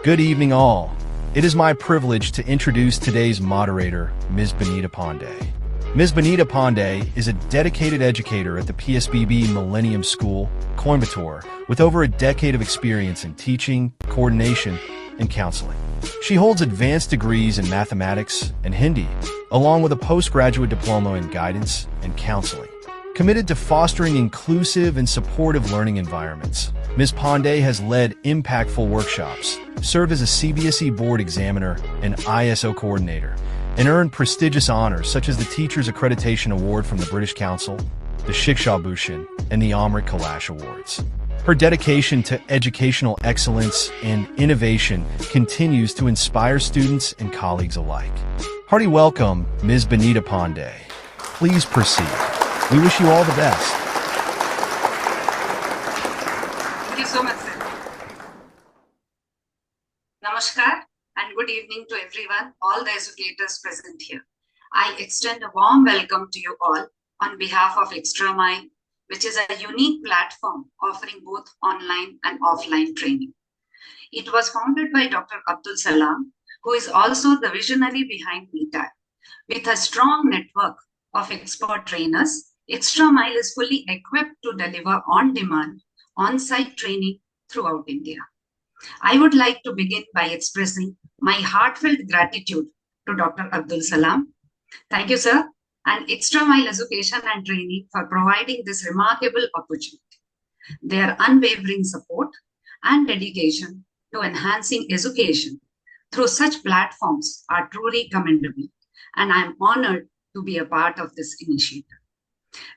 Good evening, all. It is my privilege to introduce today's moderator, Ms. Benita Pandey. Ms. Benita Pandey is a dedicated educator at the PSBB Millennium School, Coimbatore, with over a decade of experience in teaching, coordination, and counseling. She holds advanced degrees in mathematics and Hindi, along with a postgraduate diploma in guidance and counseling. Committed to fostering inclusive and supportive learning environments, Ms. Pandey has led impactful workshops, served as a CBSE board examiner and ISO coordinator, and earned prestigious honors such as the Teachers Accreditation Award from the British Council, the Shiksha Bhushan, and the Amrit Kalash Awards. Her dedication to educational excellence and innovation continues to inspire students and colleagues alike. Hearty welcome, Ms. Benita Pandey. Please proceed. We wish you all the best. Thank you so much, sir. Namaskar and good evening to everyone, all the educators present here. I extend a warm welcome to you all on behalf of ExtraMile, which is a unique platform offering both online and offline training. It was founded by Dr. Abdul Salam, who is also the visionary behind BTAC. With a strong network of expert trainers, ExtraMile is fully equipped to deliver on-demand, on-site training throughout India. I would like to begin by expressing my heartfelt gratitude to Dr. Abdul Salam. Thank you, sir, and ExtraMile Education and Training for providing this remarkable opportunity. Their unwavering support and dedication to enhancing education through such platforms are truly commendable, and I am honored to be a part of this initiative.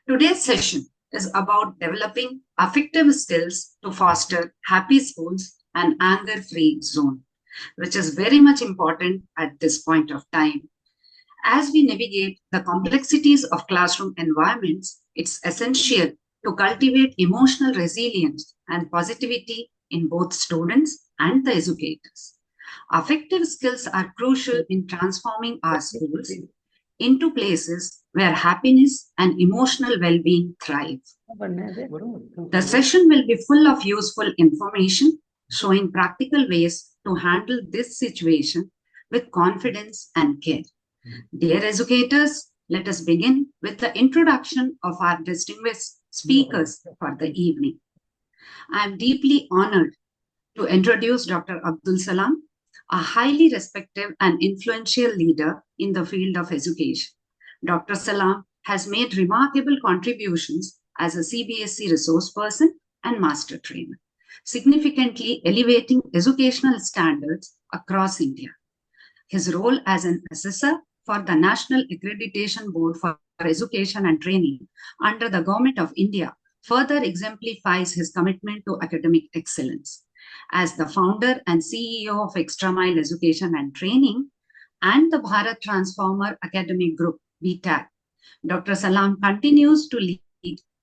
Today's session is about developing affective skills to foster happy schools and anger-free zone, which is very much important at this point of time. As we navigate the complexities of classroom environments, it's essential to cultivate emotional resilience and positivity in both students and the educators. Affective skills are crucial in transforming our schools into places where happiness and emotional well-being thrive. The session will be full of useful information, showing practical ways to handle this situation with confidence and care. Dear educators, let us begin with the introduction of our distinguished speakers for the evening. I am deeply honored to introduce Dr. Abdul Salam, a highly respected and influential leader in the field of education. Dr. Salam has made remarkable contributions as a CBSE resource person and master trainer, significantly elevating educational standards across India. His role as an assessor for the National Accreditation Board for Education and Training under the Government of India further exemplifies his commitment to academic excellence. As the founder and CEO of ExtraMile Education and Training and the Bharat Transformer Academic Group, BTAC, Dr. Salam continues to lead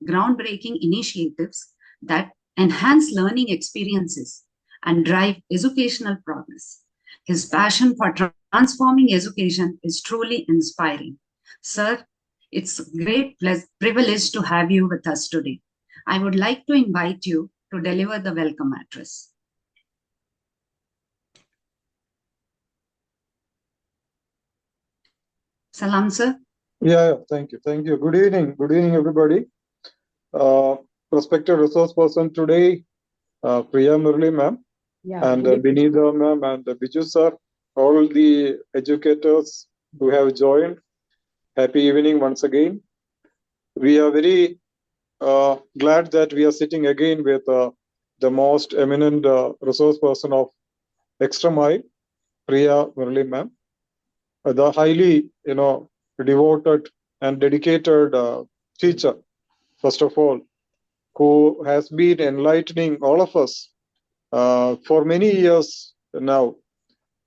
groundbreaking initiatives that enhance learning experiences and drive educational progress. His passion for transforming education is truly inspiring. Sir, it's a great privilege to have you with us today. I would like to invite you to deliver the welcome address. Salam, sir. Yeah, thank you. Thank you. Good evening. Good evening, everybody. Prospective resource person today, Priya Murli ma'am, and Benita ma'am, and Biju sir, all the educators who have joined. Happy evening once again. We are very glad that we are sitting again with the most eminent resource person of ExtraMile, Priya Murli ma'am. The highly, devoted and dedicated teacher, first of all, who has been enlightening all of us for many years now.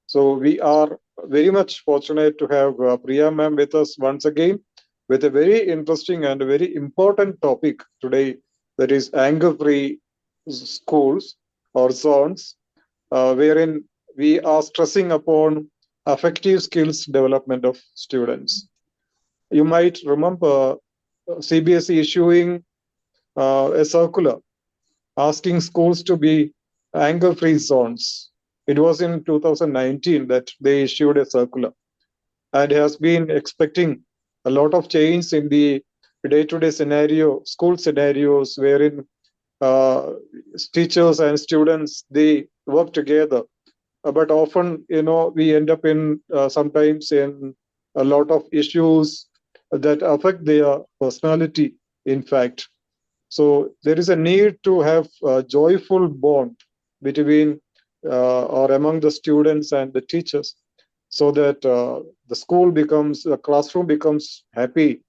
So we are very much fortunate to have Priya ma'am with us once again with a very interesting and very important topic today, that is anger-free schools or zones, wherein we are stressing upon affective skills development of students. You might remember CBSE issuing a circular asking schools to be anger-free zones. It was in 2019 that they issued a circular, and has been expecting a lot of change in the day-to-day scenario, school scenarios, wherein teachers and students, they work together. But often, we end up in sometimes in a lot of issues that affect their personality, in fact. So there is a need to have a joyful bond between or among the students and the teachers, so that the classroom becomes happy,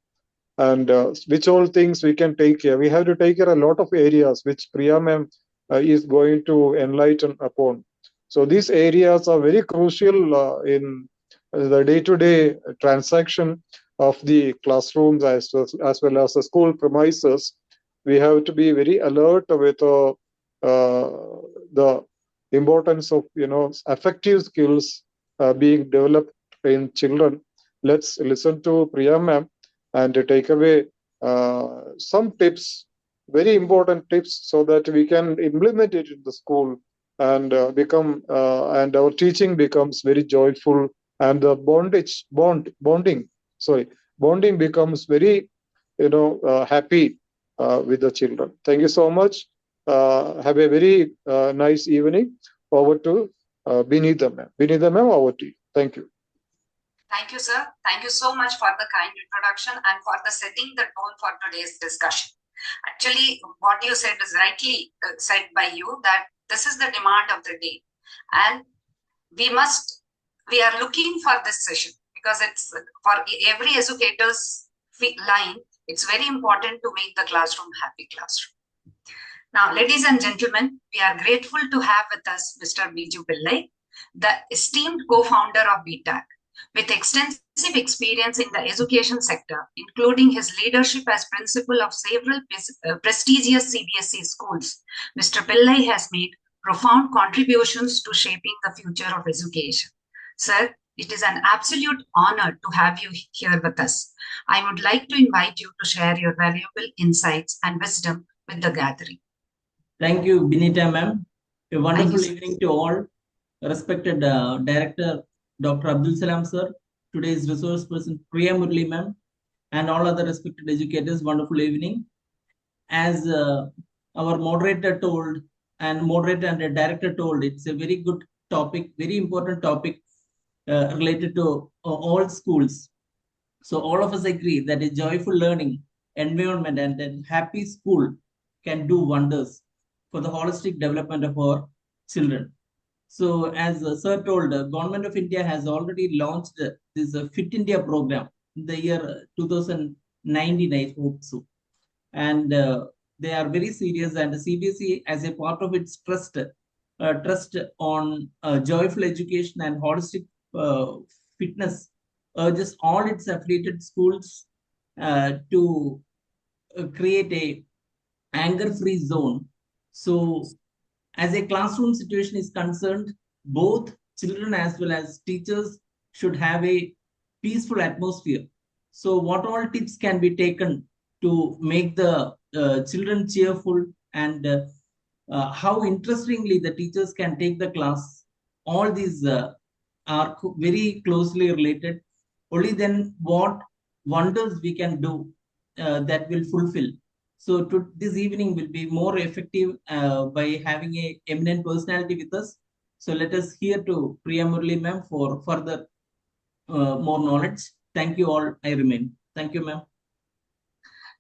and which all things we can take care. We have to take care a lot of areas which Priya ma'am is going to enlighten upon. So these areas are very crucial in the day-to-day transaction of the classrooms as well as the school premises. We have to be very alert with the importance of affective skills being developed in children. Let's listen to Priya ma'am and take away some tips, very important tips, so that we can implement it in the school and and our teaching becomes very joyful, and the bonding becomes very happy with the children. Thank you so much. Have a very nice evening. Over to Binita ma'am. Binita ma'am, over to you. Thank you. Thank you, sir. Thank you so much for the kind introduction and for the setting the tone for today's discussion. Actually, what you said is rightly said by you, that this is the demand of the day. And we are looking for this session because it's for every educator's line, it's very important to make the classroom happy classroom. Now, ladies and gentlemen, we are grateful to have with us Mr. Biju Pillai, the esteemed co-founder of BTAC. With extensive experience in the education sector, including his leadership as principal of several prestigious CBSE schools, Mr. Pillai has made profound contributions to shaping the future of education. Sir, it is an absolute honor to have you here with us. I would like to invite you to share your valuable insights and wisdom with the gathering. Thank you, Binita ma'am. A wonderful evening to all. Respected Director Dr. Abdul Salam sir, today's resource person Priya Murli ma'am, and all other respected educators, wonderful evening. As our moderator told, and moderator and the director told, it's a very good topic, very important topic related to all schools. So all of us agree that a joyful learning environment and a happy school can do wonders for the holistic development of our children. So as sir told, Government of India has already launched this Fit India program in the year 2019, I hope so. And they are very serious, and the CBSE, as a part of its trust on joyful education and holistic fitness, urges all its affiliated schools to create a anger-free zone. So as a classroom situation is concerned, both children as well as teachers should have a peaceful atmosphere. So what all tips can be taken to make the children cheerful, and how interestingly the teachers can take the class, all these are very closely related. Only then what wonders we can do that will fulfill. So this evening will be more effective by having a eminent personality with us. So let us hear to Priya Murli ma'am for further more knowledge. Thank you all. I remain. Thank you, ma'am.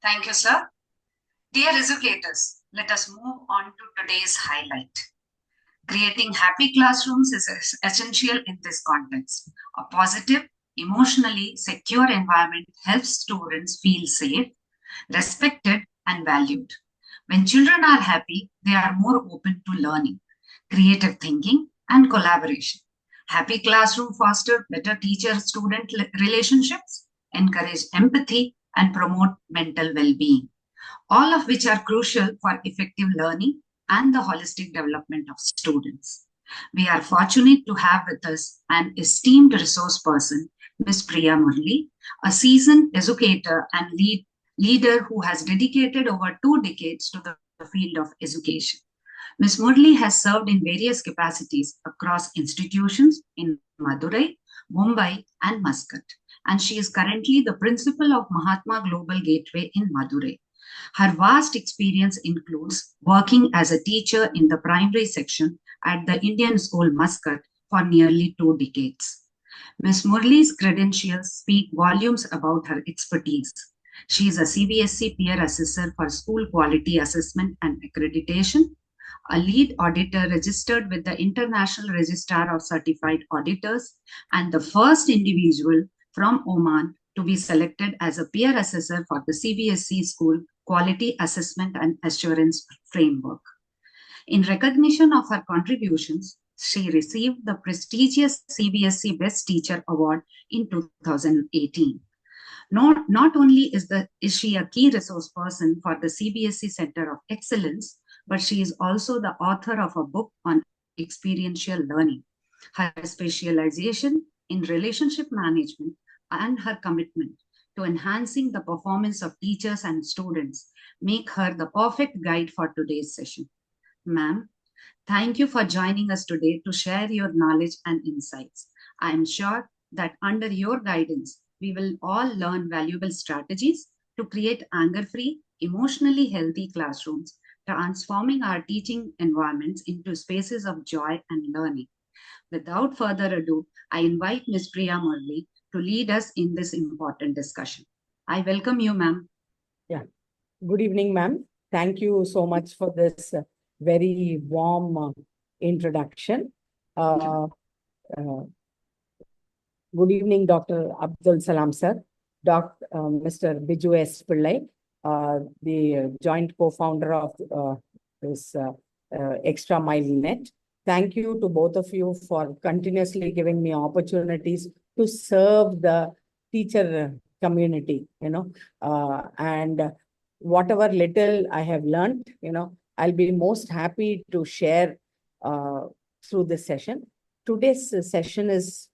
Thank you, sir. Dear educators, let us move on to today's highlight. Creating happy classrooms is essential in this context. A positive, emotionally secure environment helps students feel safe, respected, and valued. When children are happy, they are more open to learning, creative thinking, and collaboration. Happy classroom foster better teacher-student relationships, encourage empathy, and promote mental well-being, all of which are crucial for effective learning and the holistic development of students. We are fortunate to have with us an esteemed resource person, Ms. Priya Murli, a seasoned educator and leader who has dedicated over 2 decades to the field of education. Ms. Murli has served in various capacities across institutions in Madurai, Mumbai, and Muscat, and she is currently the principal of Mahatma Global Gateway in Madurai. Her vast experience includes working as a teacher in the primary section at the Indian School Muscat for nearly 2 decades. Ms. Murli's credentials speak volumes about her expertise. She is a CBSE peer assessor for school quality assessment and accreditation, a lead auditor registered with the International Registrar of Certified Auditors, and the first individual from Oman to be selected as a peer assessor for the CBSE School Quality Assessment and Assurance Framework. In recognition of her contributions, she received the prestigious CBSE Best Teacher Award in 2018. Not only is she a key resource person for the CBSE Center of Excellence, but she is also the author of a book on experiential learning. Her specialization in relationship management and her commitment to enhancing the performance of teachers and students make her the perfect guide for today's session. Ma'am, thank you for joining us today to share your knowledge and insights. I am sure that under your guidance, we will all learn valuable strategies to create anger-free, emotionally healthy classrooms, transforming our teaching environments into spaces of joy and learning. Without further ado, I invite Ms. Priya Murli to lead us in this important discussion. I welcome you, ma'am. Yeah. Good evening, ma'am. Thank you so much for this very warm introduction. Good evening, Dr. Abdul Salam, sir. Mr. Biju S. Pillai, the joint co-founder of this Extra Mile Net. Thank you to both of you for continuously giving me opportunities to serve the teacher community, and whatever little I have learned, I'll be most happy to share through this session. Today's session is,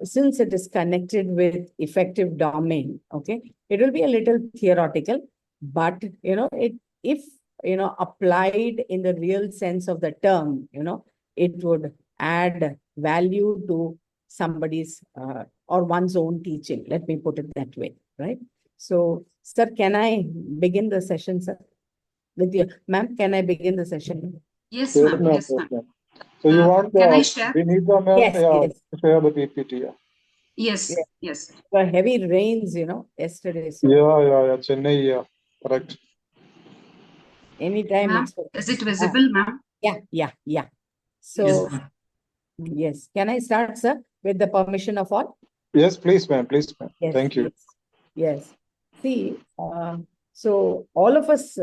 since it is connected with effective domain, okay, it will be a little theoretical, but, if applied in the real sense of the term, it would add value to somebody's or one's own teaching. Let me put it that way, right? So, sir, can I begin the session, sir? With you, ma'am, can I begin the session? Yes, ma'am. Yes, ma'am. So you want can I share? Vinitha, ma'am? Yes, yes. Share the PPT. Yeah. Yes. The heavy rains, yesterday. So Yeah. Chennai, yeah. Correct. Anytime. Is it visible, ma'am? Yeah. So, yes. Can I start, sir, with the permission of all? Yes, please, ma'am. Please, ma'am. Yes, thank you. Yes. See, so all of us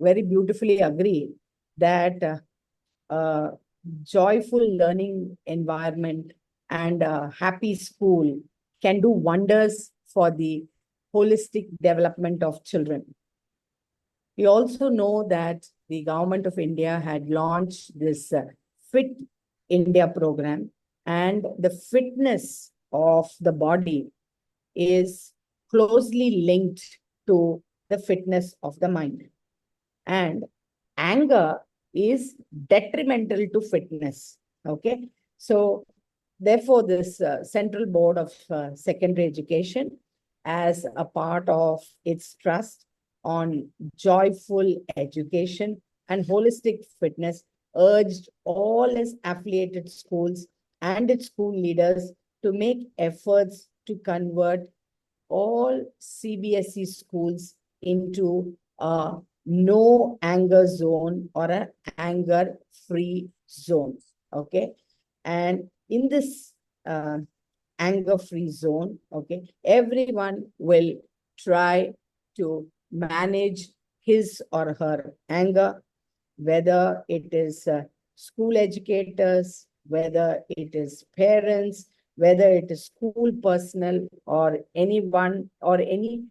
very beautifully agree that joyful learning environment and a happy school can do wonders for the holistic development of children. We also know that the government of India had launched this Fit India program, and the fitness of the body is closely linked to the fitness of the mind. And anger is detrimental to fitness. Okay. So therefore, this Central Board of Secondary Education, as a part of its trust on joyful education and holistic fitness, urged all its affiliated schools and its school leaders to make efforts to convert all CBSE schools into a no anger zone or an anger-free zone. Okay. And in this anger-free zone, okay, everyone will try to manage his or her anger, whether it is school educators, whether it is parents, whether it is school personnel, or anyone or any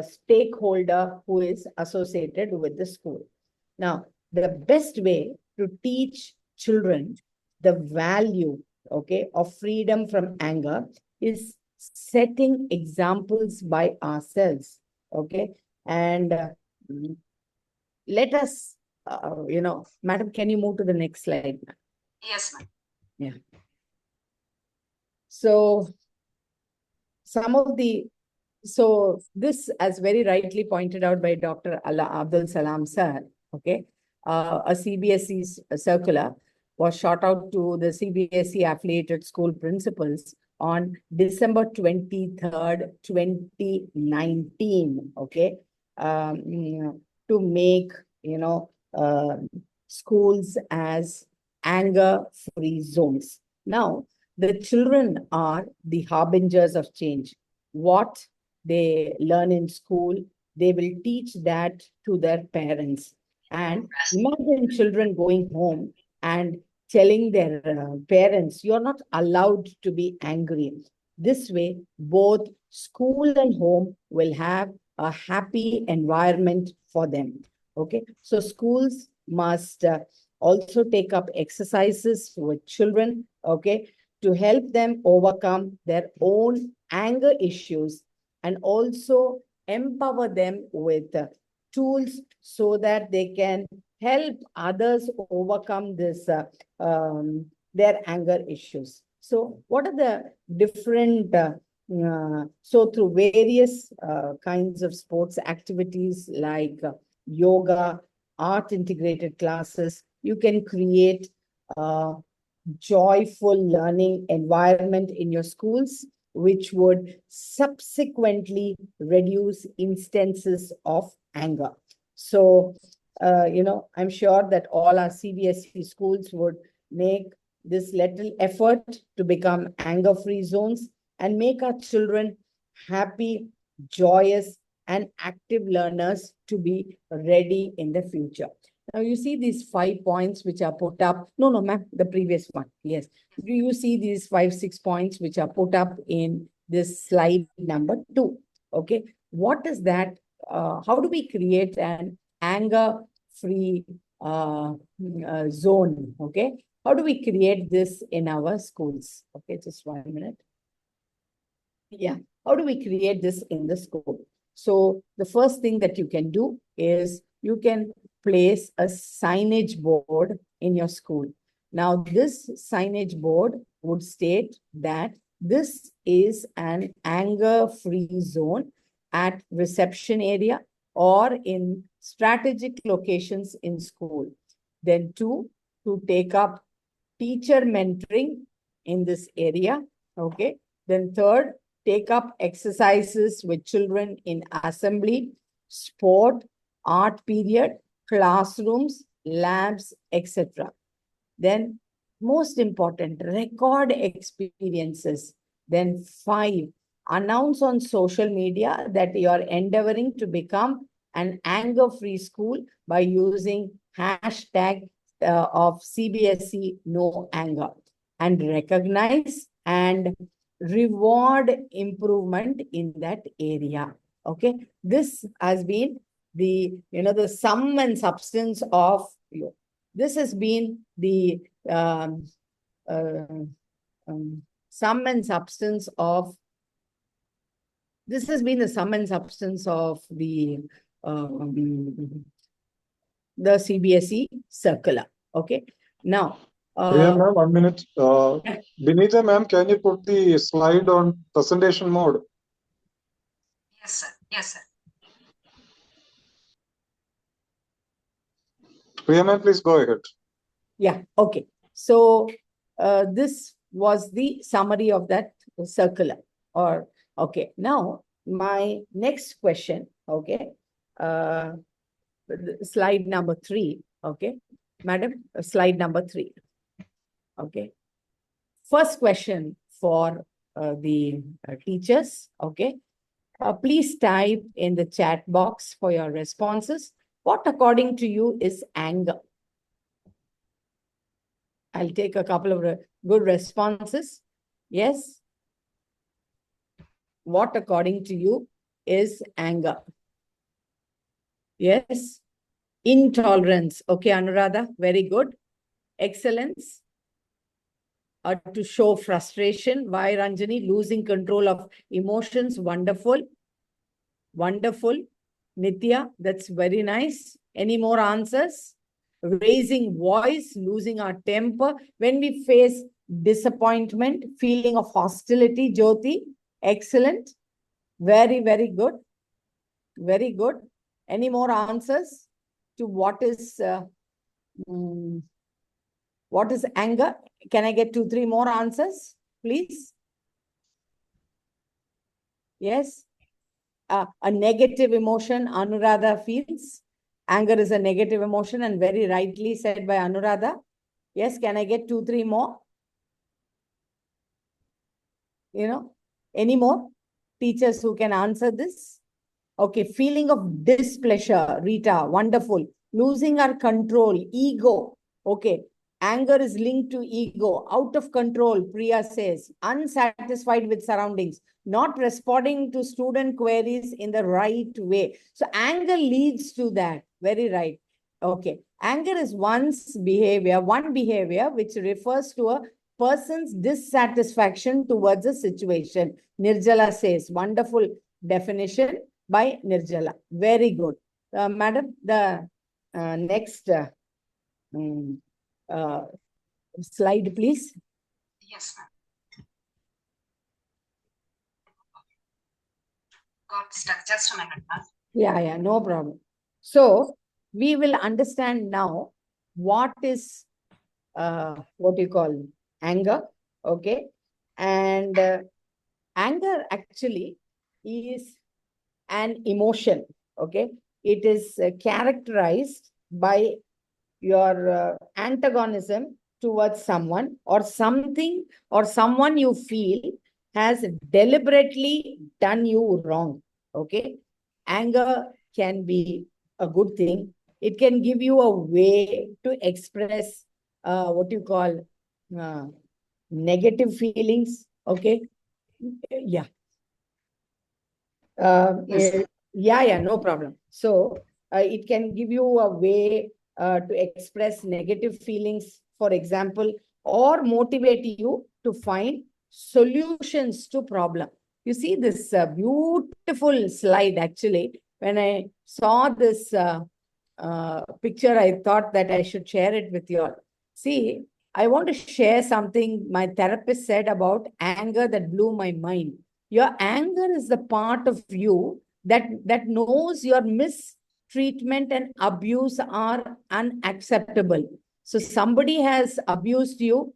stakeholder who is associated with the school. Now, the best way to teach children the value, okay, of freedom from anger is setting examples by ourselves, okay? And let us Madam, can you move to the next slide? Yes, ma'am. Yeah. So this, as very rightly pointed out by Dr. Abdul Salam sir, okay, a CBSE circular was shot out to the CBSE affiliated school principals on December 23rd, 2019, okay, to make, schools as anger-free zones. Now, the children are the harbingers of change. What they learn in school, they will teach that to their parents. And imagine children going home and telling their parents, you're not allowed to be angry. This way, both school and home will have a happy environment for them. Okay, so schools must also take up exercises with children, okay, to help them overcome their own anger issues and also empower them with tools so that they can help others overcome this their anger issues. So what are the different so through various kinds of sports activities like yoga, art integrated classes, you can create joyful learning environment in your schools, which would subsequently reduce instances of anger. So, I'm sure that all our CBSE schools would make this little effort to become anger-free zones and make our children happy, joyous, and active learners to be ready in the future. Now you see these 5 points which are put up. No, ma'am, the previous one. Yes. Do you see these 5, 6 points which are put up in this slide number 2? Okay. What is that? How do we create an anger-free zone? Okay. How do we create this in our schools? Okay, just 1 minute. Yeah. How do we create this in the school? So the first thing that you can do is you can place a signage board in your school. Now, this signage board would state that this is an anger-free zone at reception area or in strategic locations in school. Then 2, to take up teacher mentoring in this area. Okay. Then 3rd, take up exercises with children in assembly, sport, art period, classrooms, labs, etc. Then, most important, record experiences. Then 5, announce on social media that you are endeavoring to become an anger-free school by using hashtag of CBSE No Anger, and recognize and reward improvement in that area. Okay, this has been the the sum and substance of this has been the sum and substance of this has been the sum and substance of the CBSE circular. Okay, now Priya ma'am, 1 minute. Benita ma'am, can you put the slide on presentation mode? Yes, sir. Yes, sir. Priya ma'am, please go ahead. Yeah, okay. So this was the summary of that circular. Or okay, now my next question, okay, slide number 3, okay, madam, slide number 3. Okay. First question for the teachers, okay. Please type in the chat box for your responses. What according to you is anger? I'll take a couple of good responses. Yes. What according to you is anger? Yes. Intolerance. Okay, Anuradha, very good. Excellence. To show frustration. Why, Ranjani? Losing control of emotions. Wonderful. Wonderful. Nitya, that's very nice. Any more answers? raising voice, losing our temper, when we face disappointment, feeling of hostility. Jyoti, excellent. Very, very good. Very good. Any more answers to what is anger? Can I get 2-3 more answers, please? Yes. A negative emotion, Anuradha feels. Anger is a negative emotion, and very rightly said by Anuradha. Yes, can I get 2-3 more? Any more teachers who can answer this? Okay, feeling of displeasure, Rita, wonderful. Losing our control, ego. Okay, anger is linked to ego. Out of control, Priya says. Unsatisfied with surroundings. Not responding to student queries in the right way. So anger leads to that. Very right. Okay. Anger is one behavior which refers to a person's dissatisfaction towards a situation. Nirjala says, wonderful definition by Nirjala. Very good. Madam, the next slide, please. Yes, ma'am. Got stuck. Just a minute, ma'am. Yeah, no problem. So we will understand now what is what you call anger. Okay. And anger actually is an emotion. Okay. It is characterized by your antagonism towards someone or something or someone you feel has deliberately done you wrong. Okay. Anger can be a good thing. It can give you a way to express what you call negative feelings. Okay. Yeah. Yeah, no problem. So it can give you a way to express negative feelings, for example, or motivate you to find solutions to problem. You see this beautiful slide. Actually, when I saw this picture, I thought that I should share it with you all. See, I want to share something my therapist said about anger that blew my mind. Your anger is the part of you that knows your mistreatment and abuse are unacceptable. So somebody has abused you,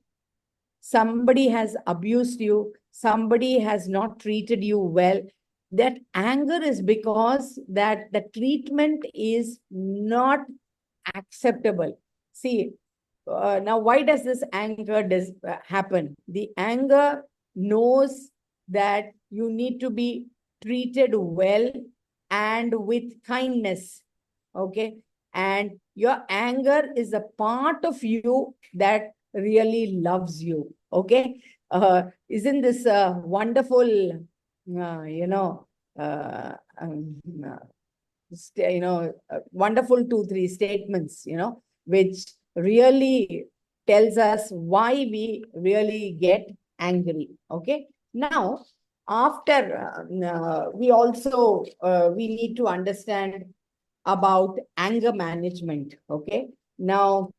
somebody has not treated you well. That anger is because that the treatment is not acceptable. See, now why does this anger happen? The anger knows that you need to be treated well and with kindness. Okay. And your anger is a part of you that really loves you. Okay. Isn't this wonderful, wonderful 2-3 statements, which really tells us why we really get angry. Okay. Now, after we need to understand about anger management. Okay. Now,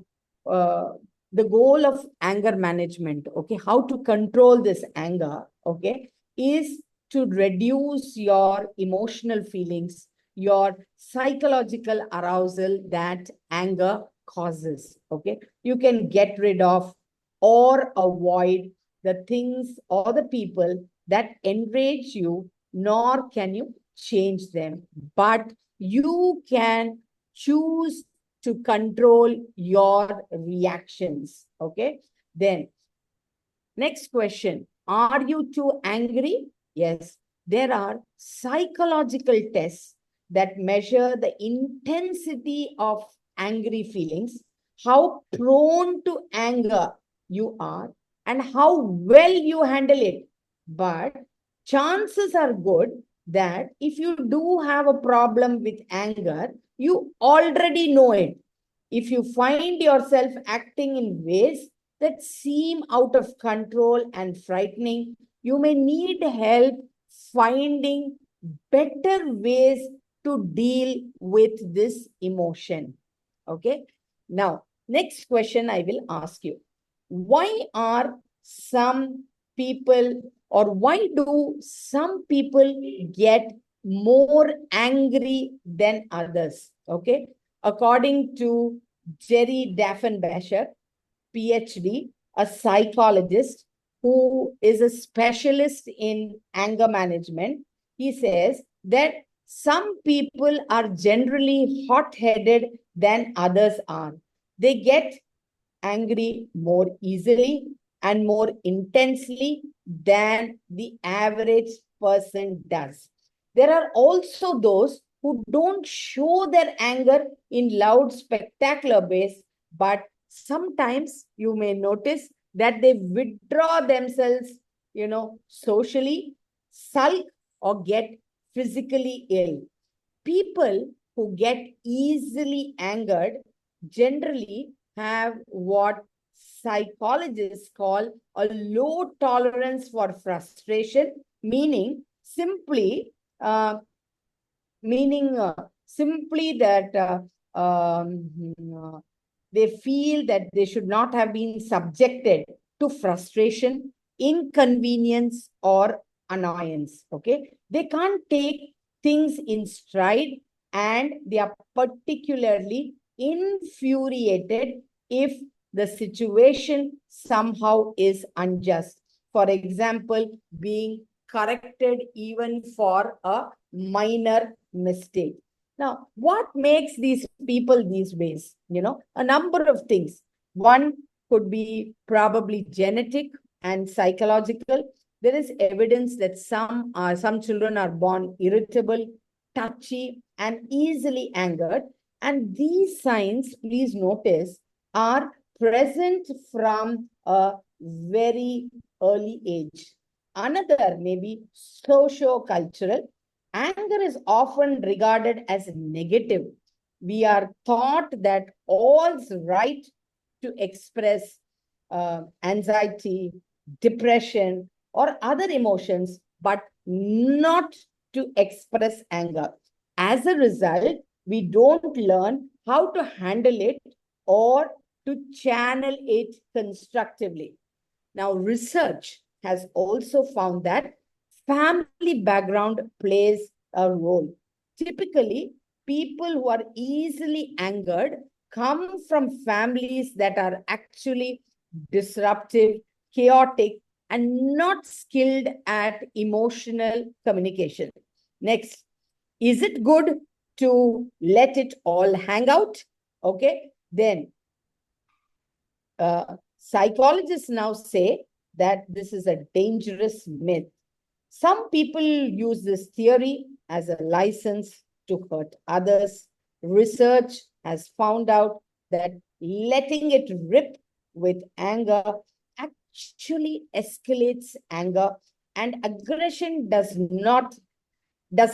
the goal of anger management, okay, how to control this anger, okay, is to reduce your emotional feelings, your psychological arousal that anger causes. Okay. You can get rid of or avoid the things or the people that enrage you, nor can you change them. But you can choose to control your reactions. Okay. Then, next question. Are you too angry? Yes. There are psychological tests that measure the intensity of angry feelings, how prone to anger you are, and how well you handle it. But chances are good that if you do have a problem with anger, you already know it. If you find yourself acting in ways that seem out of control and frightening, you may need help finding better ways to deal with this emotion. Okay. Now, next question I will ask you. Why are some people, or why do some people get more angry than others? Okay. According to Jerry Daffenbacher, PhD, a psychologist who is a specialist in anger management, he says that some people are generally hot-headed than others are. They get angry more easily and more intensely than the average person does. There are also those who don't show their anger in loud, spectacular ways, but sometimes you may notice that they withdraw themselves, socially, sulk, or get physically ill. People who get easily angered generally have what psychologists call a low tolerance for frustration, meaning simply that they feel that they should not have been subjected to frustration, inconvenience, or annoyance. Okay, they can't take things in stride, and they are particularly infuriated if the situation somehow is unjust. For example, being corrected even for a minor mistake. Now, what makes these people these ways? A number of things. One could be probably genetic and psychological. There is evidence that some children are born irritable, touchy, and easily angered. And these signs, please notice, are present from a very early age. Another may be socio-cultural. Anger is often regarded as negative. We are taught that all's right to express anxiety, depression, or other emotions, but not to express anger. As a result, we don't learn how to handle it or to channel it constructively. Now, research has also found that family background plays a role. Typically, people who are easily angered come from families that are actually disruptive, chaotic, and not skilled at emotional communication. Next, is it good to let it all hang out? Okay, then psychologists now say that this is a dangerous myth. Some people use this theory as a license to hurt others. Research has found out that letting it rip with anger actually escalates anger, and aggression does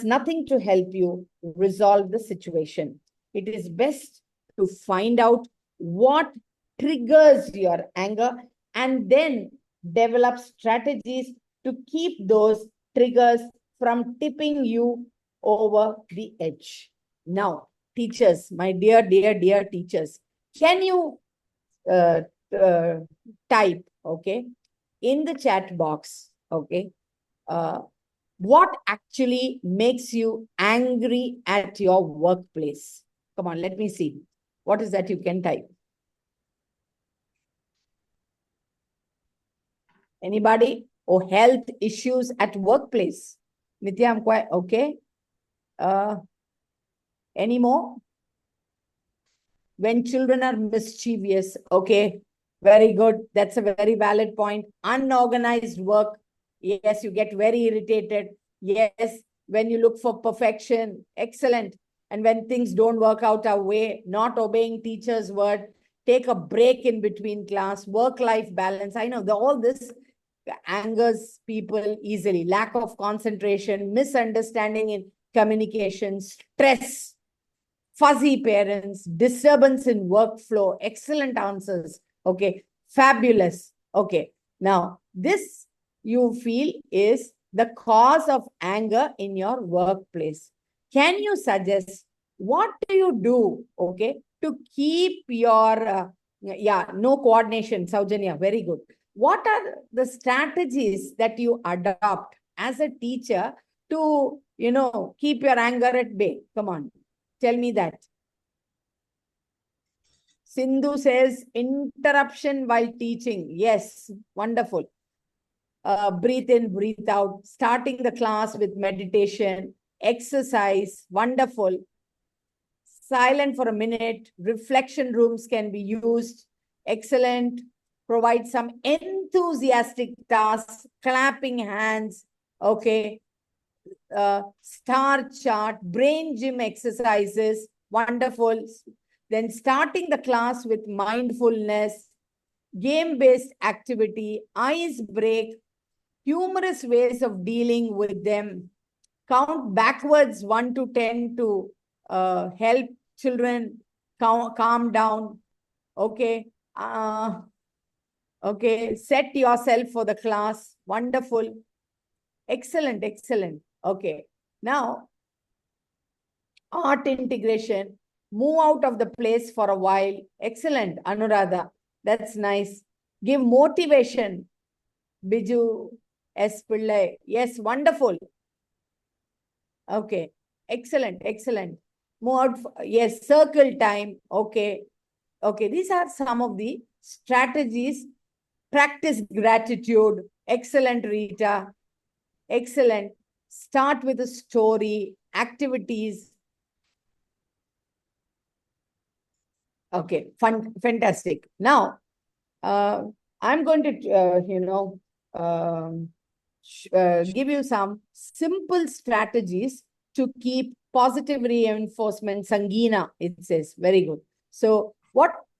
nothing to help you resolve the situation. It is best to find out what triggers your anger and then develop strategies to keep those triggers from tipping you over the edge. Now, teachers, my dear teachers, can you type, okay, in the chat box, okay, what actually makes you angry at your workplace? Come on, let me see. What is that you can type? Anybody? Or health issues at workplace? Nitya, I'm quite okay. Any more? When children are mischievous, okay, very good. That's a very valid point. Unorganized work, yes, you get very irritated. Yes, when you look for perfection, excellent. And when things don't work out our way, not obeying teacher's word, take a break in between class, work-life balance. I know all this angers people easily. Lack of concentration, misunderstanding in communication, stress, fuzzy parents, disturbance in workflow. Excellent answers. Okay, fabulous. Okay, now this you feel is the cause of anger in your workplace. Can you suggest what do you do, okay, to keep your, no coordination, Saujanya, very good. What are the strategies that you adopt as a teacher to, keep your anger at bay? Come on, tell me that. Sindhu says interruption while teaching. Yes, wonderful. Breathe in, breathe out. Starting the class with meditation, exercise, wonderful. Silent for a minute. Reflection rooms can be used. Excellent. Provide some enthusiastic tasks, clapping hands. Okay. Star chart, brain gym exercises. Wonderful. Then starting the class with mindfulness, game-based activity, ice break, humorous ways of dealing with them. Count backwards 1 to 10 to help children calm down. Okay. Okay. Set yourself for the class. Wonderful. Excellent. Excellent. Okay. Now, art integration. Move out of the place for a while. Excellent, Anuradha. That's nice. Give motivation. Biju S. Pillai. Yes, wonderful. Okay. Excellent, excellent. Move out. Yes, circle time. Okay. Okay. These are some of the strategies. Practice gratitude. Excellent, Rita. Excellent. Start with a story. Activities. Okay, fantastic. Now, I'm going to, give you some simple strategies to keep positive reinforcement. Sangeena, it says, very good. So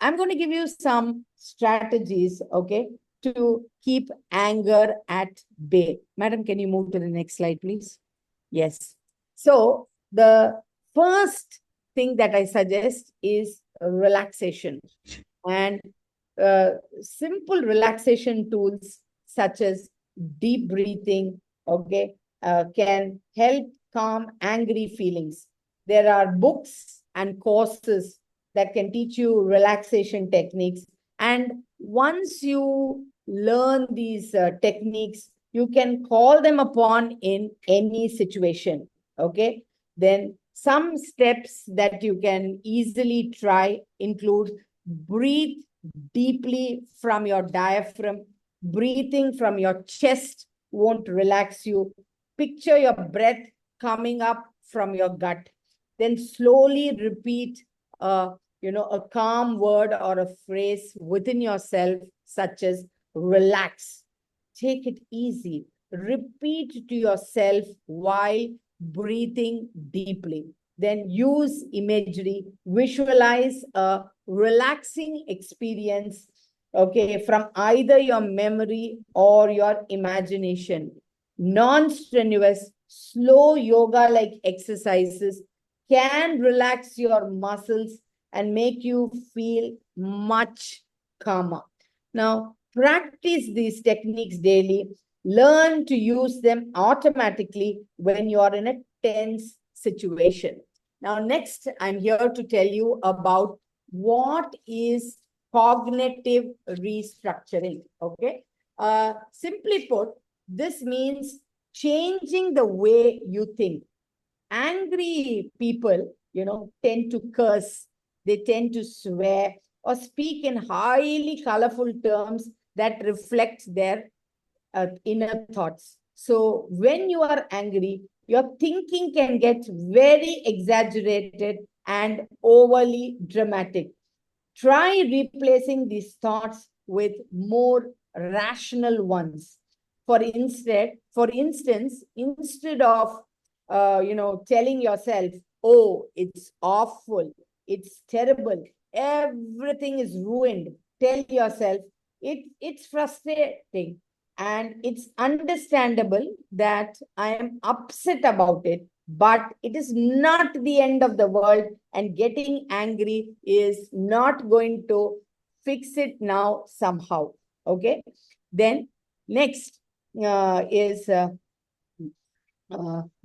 I'm going to give you some strategies, okay, to keep anger at bay. Madam, can you move to the next slide, please? Yes. So the first thing that I suggest is relaxation, and simple relaxation tools such as deep breathing, okay, can help calm angry feelings. There are books and courses that can teach you relaxation techniques, and once you learn these techniques, you can call them upon in any situation. Okay, then some steps that you can easily try include breathe deeply from your diaphragm. Breathing from your chest won't relax you. Picture your breath coming up from your gut. Then slowly repeat a calm word or a phrase within yourself, such as relax. Take it easy. Repeat to yourself while breathing deeply. Then use imagery. Visualize a relaxing experience, okay, from either your memory or your imagination. Non-strenuous, slow yoga-like exercises can relax your muscles and make you feel much calmer. Now, practice these techniques daily. Learn to use them automatically when you are in a tense situation. Now, next, I'm here to tell you about what is cognitive restructuring. Okay. Simply put, this means changing the way you think. Angry people, tend to curse. They tend to swear or speak in highly colorful terms that reflect their inner thoughts. So when you are angry, your thinking can get very exaggerated and overly dramatic. Try replacing these thoughts with more rational ones. For instance, instead of telling yourself, oh, it's awful, it's terrible, everything is ruined, tell yourself, it's frustrating and it's understandable that I am upset about it, but it is not the end of the world, and getting angry is not going to fix it now somehow. Okay. Then next is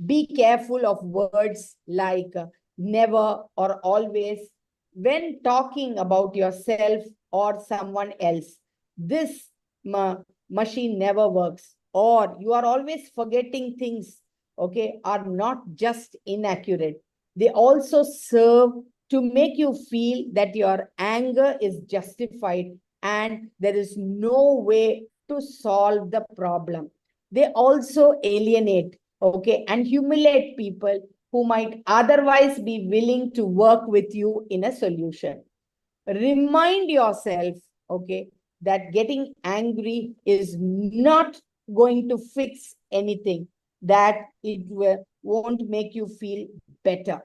be careful of words like never or always. when talking about yourself or someone else, this machine never works, or you are always forgetting things, okay, are not just inaccurate. They also serve to make you feel that your anger is justified and there is no way to solve the problem. They also alienate, okay, and humiliate people who might otherwise be willing to work with you in a solution. Remind yourself, okay, that getting angry is not going to fix anything, that it won't make you feel better.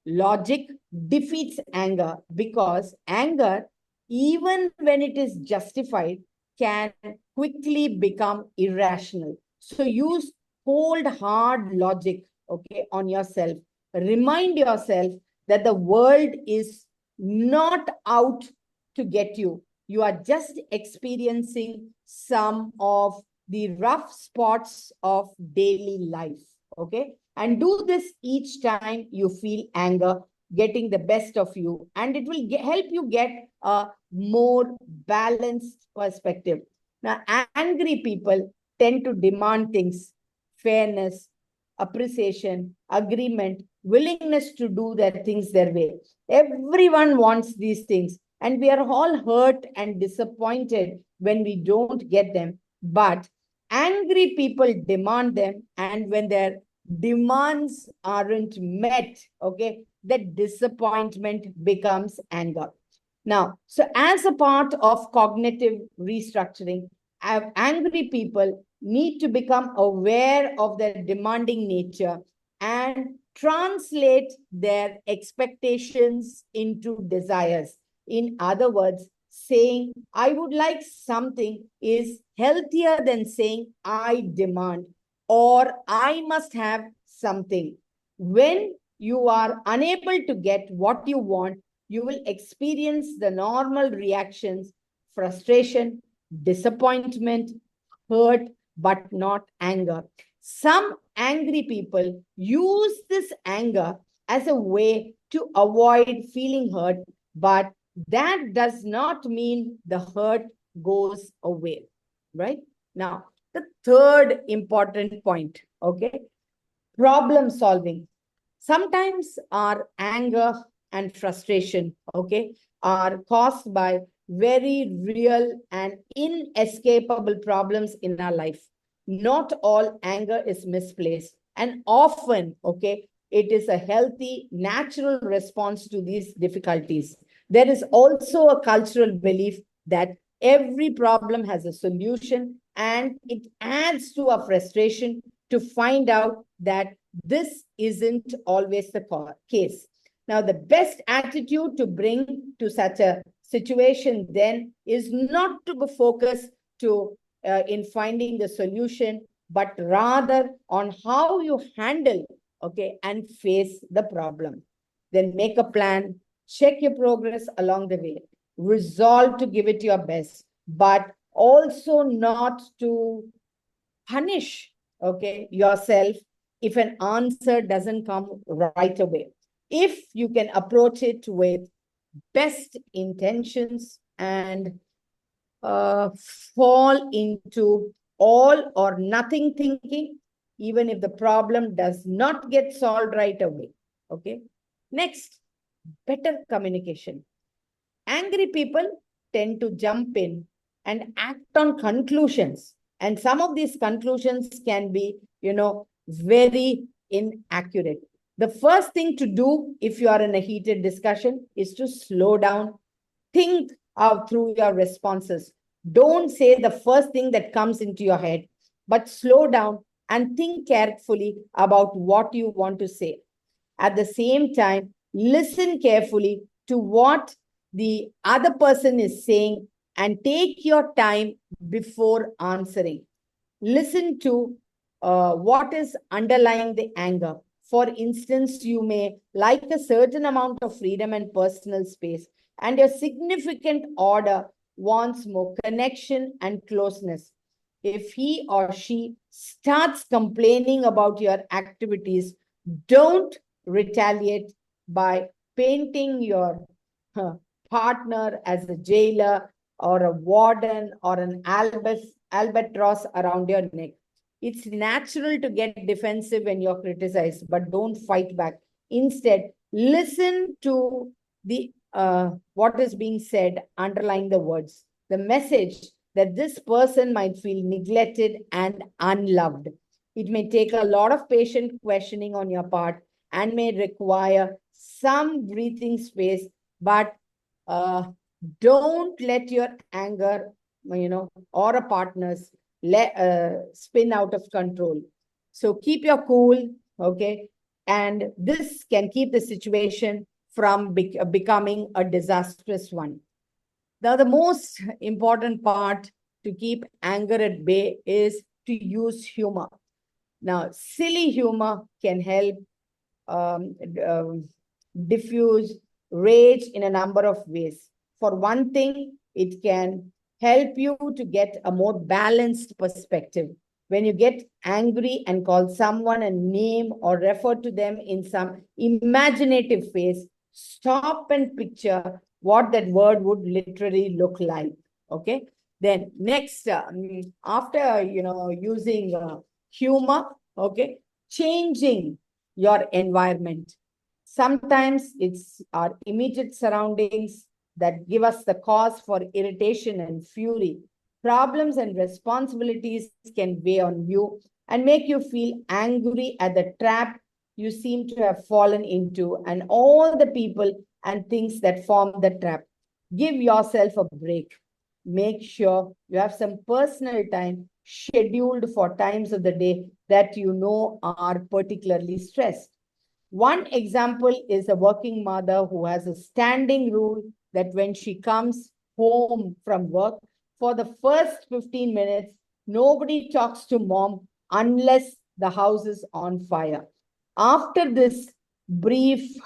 Logic defeats anger because anger, even when it is justified, can quickly become irrational. So use cold, hard logic, okay, on yourself. Remind yourself that the world is not out to get you. You are just experiencing some of the rough spots of daily life, okay? And do this each time you feel anger getting the best of you, and it will help you get a more balanced perspective. Now, angry people tend to demand things: fairness, appreciation, agreement, willingness to do their things their way. Everyone wants these things, and we are all hurt and disappointed when we don't get them. But angry people demand them, and when their demands aren't met, okay, that disappointment becomes anger. Now, so as a part of cognitive restructuring, angry people need to become aware of their demanding nature and translate their expectations into desires. In other words, saying, I would like something is healthier than saying, I demand or I must have something. When you are unable to get what you want, you will experience the normal reactions: frustration, disappointment, hurt, but not anger. Some angry people use this anger as a way to avoid feeling hurt, but that does not mean the hurt goes away, right? Now, the third important point, okay, problem solving. Sometimes our anger and frustration, okay, are caused by very real and inescapable problems in our life. Not all anger is misplaced, and often, okay, it is a healthy, natural response to these difficulties. There is also a cultural belief that every problem has a solution, and it adds to our frustration to find out that this isn't always the case. Now, the best attitude to bring to such a situation then is not to be focused in finding the solution, but rather on how you handle, okay, and face the problem. Then make a plan, check your progress along the way, resolve to give it your best, but also not to punish, okay, yourself if an answer doesn't come right away. If you can approach it with best intentions and fall into all or nothing thinking, even if the problem does not get solved right away, okay? Next, better communication. Angry people tend to jump in and act on conclusions. And some of these conclusions can be, very inaccurate. The first thing to do if you are in a heated discussion is to slow down, think out through your responses. Don't say the first thing that comes into your head, but slow down and think carefully about what you want to say. At the same time, listen carefully to what the other person is saying and take your time before answering. Listen to what is underlying the anger. For instance, you may like a certain amount of freedom and personal space, and your significant other wants more connection and closeness. If he or she starts complaining about your activities, don't retaliate by painting your partner as a jailer or a warden or an albatross around your neck. It's natural to get defensive when you're criticized, but don't fight back. Instead, listen to the what is being said, underline the words. The message that this person might feel neglected and unloved. It may take a lot of patient questioning on your part and may require some breathing space, but don't let your anger, or a partner's spin out of control. So keep your cool, okay? And this can keep the situation from becoming a disastrous one. Now, the most important part to keep anger at bay is to use humor. Now, silly humor can help diffuse rage in a number of ways. For one thing, it can help you to get a more balanced perspective. When you get angry and call someone a name or refer to them in some imaginative face, stop and picture what that word would literally look like. Okay. Then next, after using humor, okay, changing your environment. Sometimes it's our immediate surroundings that give us the cause for irritation and fury. Problems and responsibilities can weigh on you and make you feel angry at the trap you seem to have fallen into and all the people and things that form the trap. Give yourself a break. Make sure you have some personal time scheduled for times of the day that you know are particularly stressed. One example is a working mother who has a standing rule that when she comes home from work, for the first 15 minutes, nobody talks to mom unless the house is on fire. After this brief,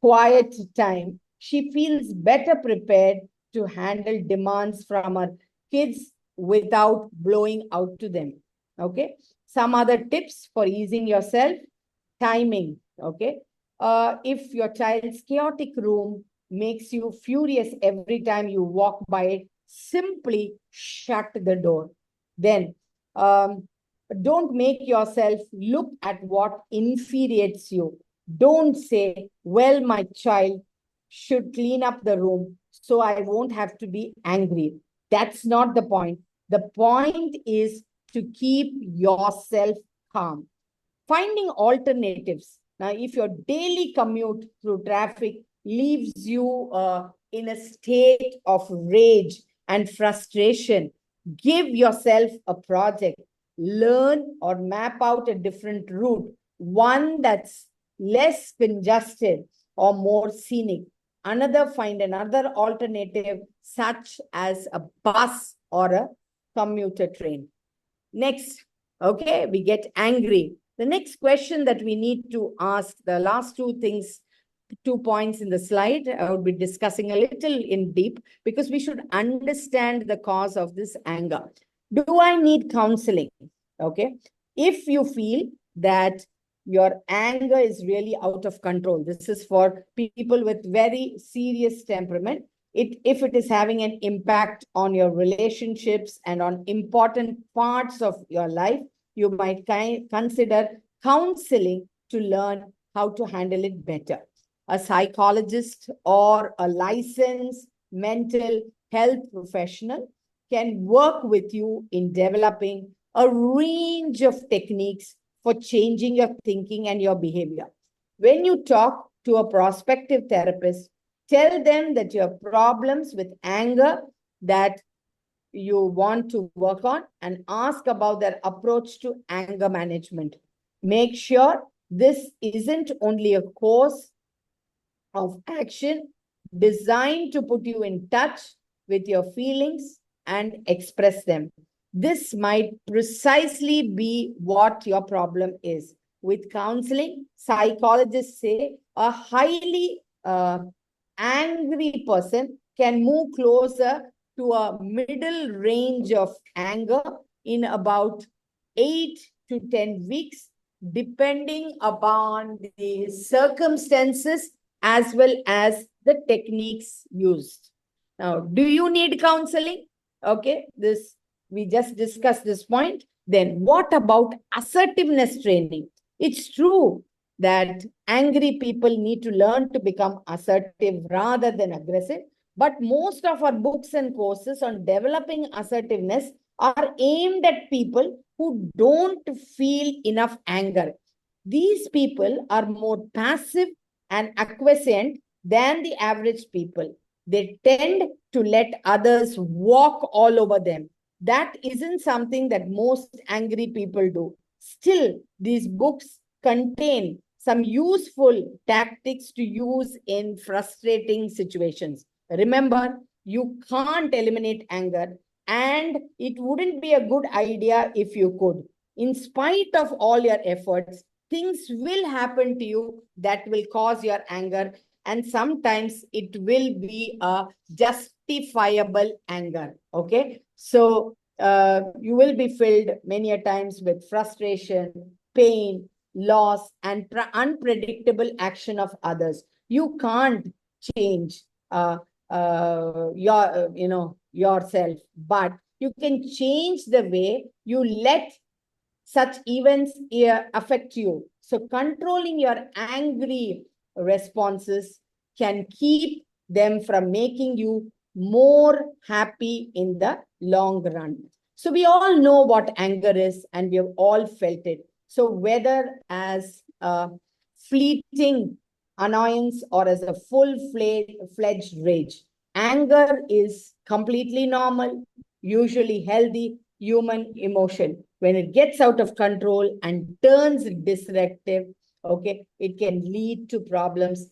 quiet time, she feels better prepared to handle demands from her kids without blowing out to them. Okay. Some other tips for easing yourself: timing. Okay. If your child's chaotic room makes you furious every time you walk by it, simply shut the door. Then don't make yourself look at what infuriates you. Don't say, well, my child should clean up the room so I won't have to be angry. That's not the point. The point is to keep yourself calm. Finding alternatives. Now, if your daily commute through traffic leaves you in a state of rage and frustration, give yourself a project. Learn or map out a different route, one that's less congested or more scenic. Find another alternative, such as a bus or a commuter train. Next, okay, we get angry. The next question that we need to ask, the last two points in the slide, I will be discussing a little in deep because we should understand the cause of this anger. Do I need counseling? Okay. If you feel that your anger is really out of control, this is for people with very serious temperament. If it is having an impact on your relationships and on important parts of your life, you might consider counseling to learn how to handle it better. A psychologist or a licensed mental health professional can work with you in developing a range of techniques for changing your thinking and your behavior. When you talk to a prospective therapist, tell them that you have problems with anger that you want to work on and ask about their approach to anger management. Make sure this isn't only a course of action designed to put you in touch with your feelings and express them. This might precisely be what your problem is. With counseling, psychologists say a highly angry person can move closer to a middle range of anger in about 8 to 10 weeks, depending upon the circumstances as well as the techniques used. Now, do you need counseling? Okay, we just discussed this point. Then what about assertiveness training? It's true that angry people need to learn to become assertive rather than aggressive. But most of our books and courses on developing assertiveness are aimed at people who don't feel enough anger. These people are more passive and acquiescent than the average people. They tend to let others walk all over them. That isn't something that most angry people do. Still, these books contain some useful tactics to use in frustrating situations. Remember, you can't eliminate anger, and it wouldn't be a good idea if you could. In spite of all your efforts, things will happen to you that will cause your anger, and sometimes it will be a justifiable anger. Okay, so you will be filled many a times with frustration, pain, loss, and unpredictable action of others. You can't change yourself, but you can change the way you let such events affect you. So controlling your angry responses can keep them from making you more happy in the long run. So we all know what anger is, and we have all felt it. So whether as a fleeting annoyance or as a full-fledged rage, anger is completely normal, usually healthy human emotion. When it gets out of control and turns disruptive, okay, it can lead to problems,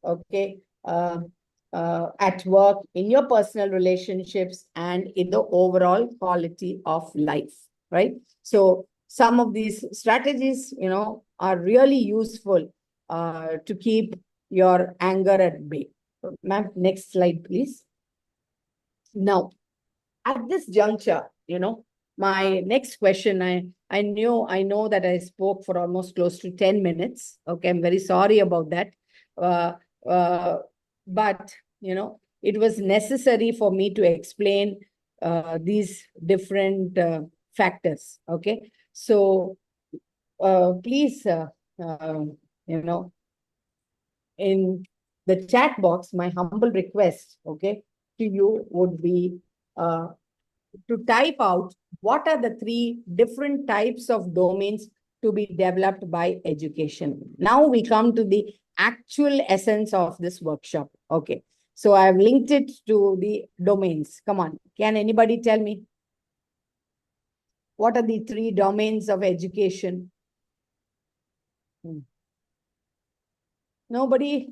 okay, at work, in your personal relationships, and in the overall quality of life, right? So some of these strategies, are really useful to keep your anger at bay. Ma'am, next slide, please. Now, at this juncture, my next question, I know that I spoke for almost close to 10 minutes. Okay, I'm very sorry about that. But, it was necessary for me to explain these different factors. Okay, so please, in the chat box, my humble request, okay, to you would be to type out what are the 3 different types of domains to be developed by education. Now we come to the actual essence of this workshop. Okay, so I've linked it to the domains. Come on, can anybody tell me what are the 3 domains of education? Nobody?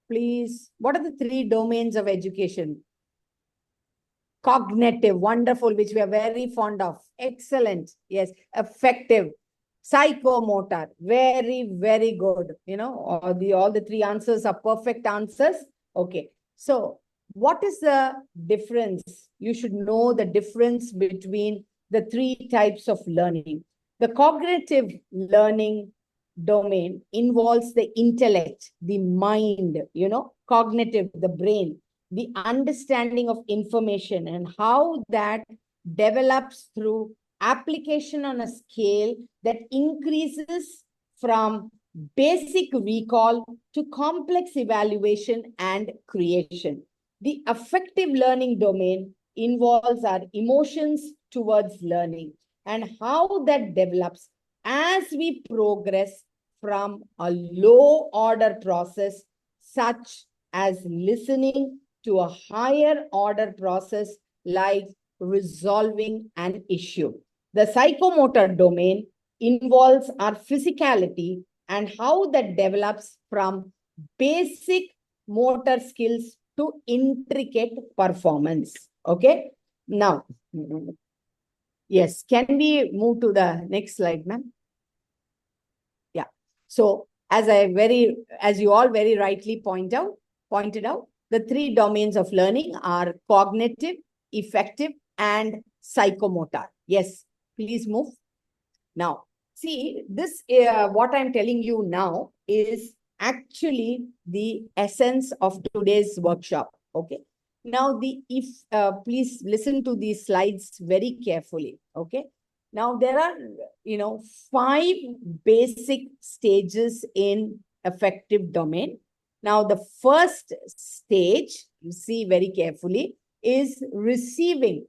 Please, what are the 3 domains of education? Cognitive, wonderful, which we are very fond of. Excellent. Yes. Effective. Psychomotor, very, very good. All the 3 answers are perfect answers. Okay. So what is the difference? You should know the difference between the 3 types of learning. The cognitive learning domain involves the intellect, the mind, cognitive, the brain, the understanding of information, and how that develops through application on a scale that increases from basic recall to complex evaluation and creation. The affective learning domain involves our emotions towards learning and how that develops as we progress from a low order process such as listening to a higher order process like resolving an issue. The psychomotor domain involves our physicality and how that develops from basic motor skills to intricate performance. Okay. Now, yes, can we move to the next slide, ma'am? Yeah. So as you all very rightly pointed out, the 3 domains of learning are cognitive, effective, and psychomotor. Yes, please move. Now, see, this what I'm telling you now is actually the essence of today's workshop. Okay. Now, please listen to these slides very carefully. Okay. Now, there are, 5 basic stages in affective domain. Now, the first stage, you see very carefully, is receiving.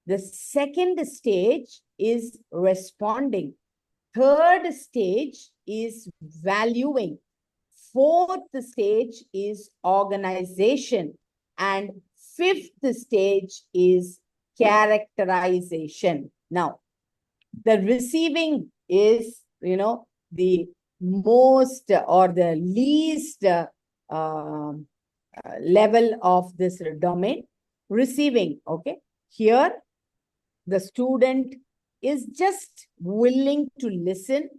The second stage is responding. Third stage is valuing. Fourth stage is organization. And fifth stage is characterization. Now, the receiving is, the most or the least level of this domain. Receiving, okay. Here, the student is just willing to listen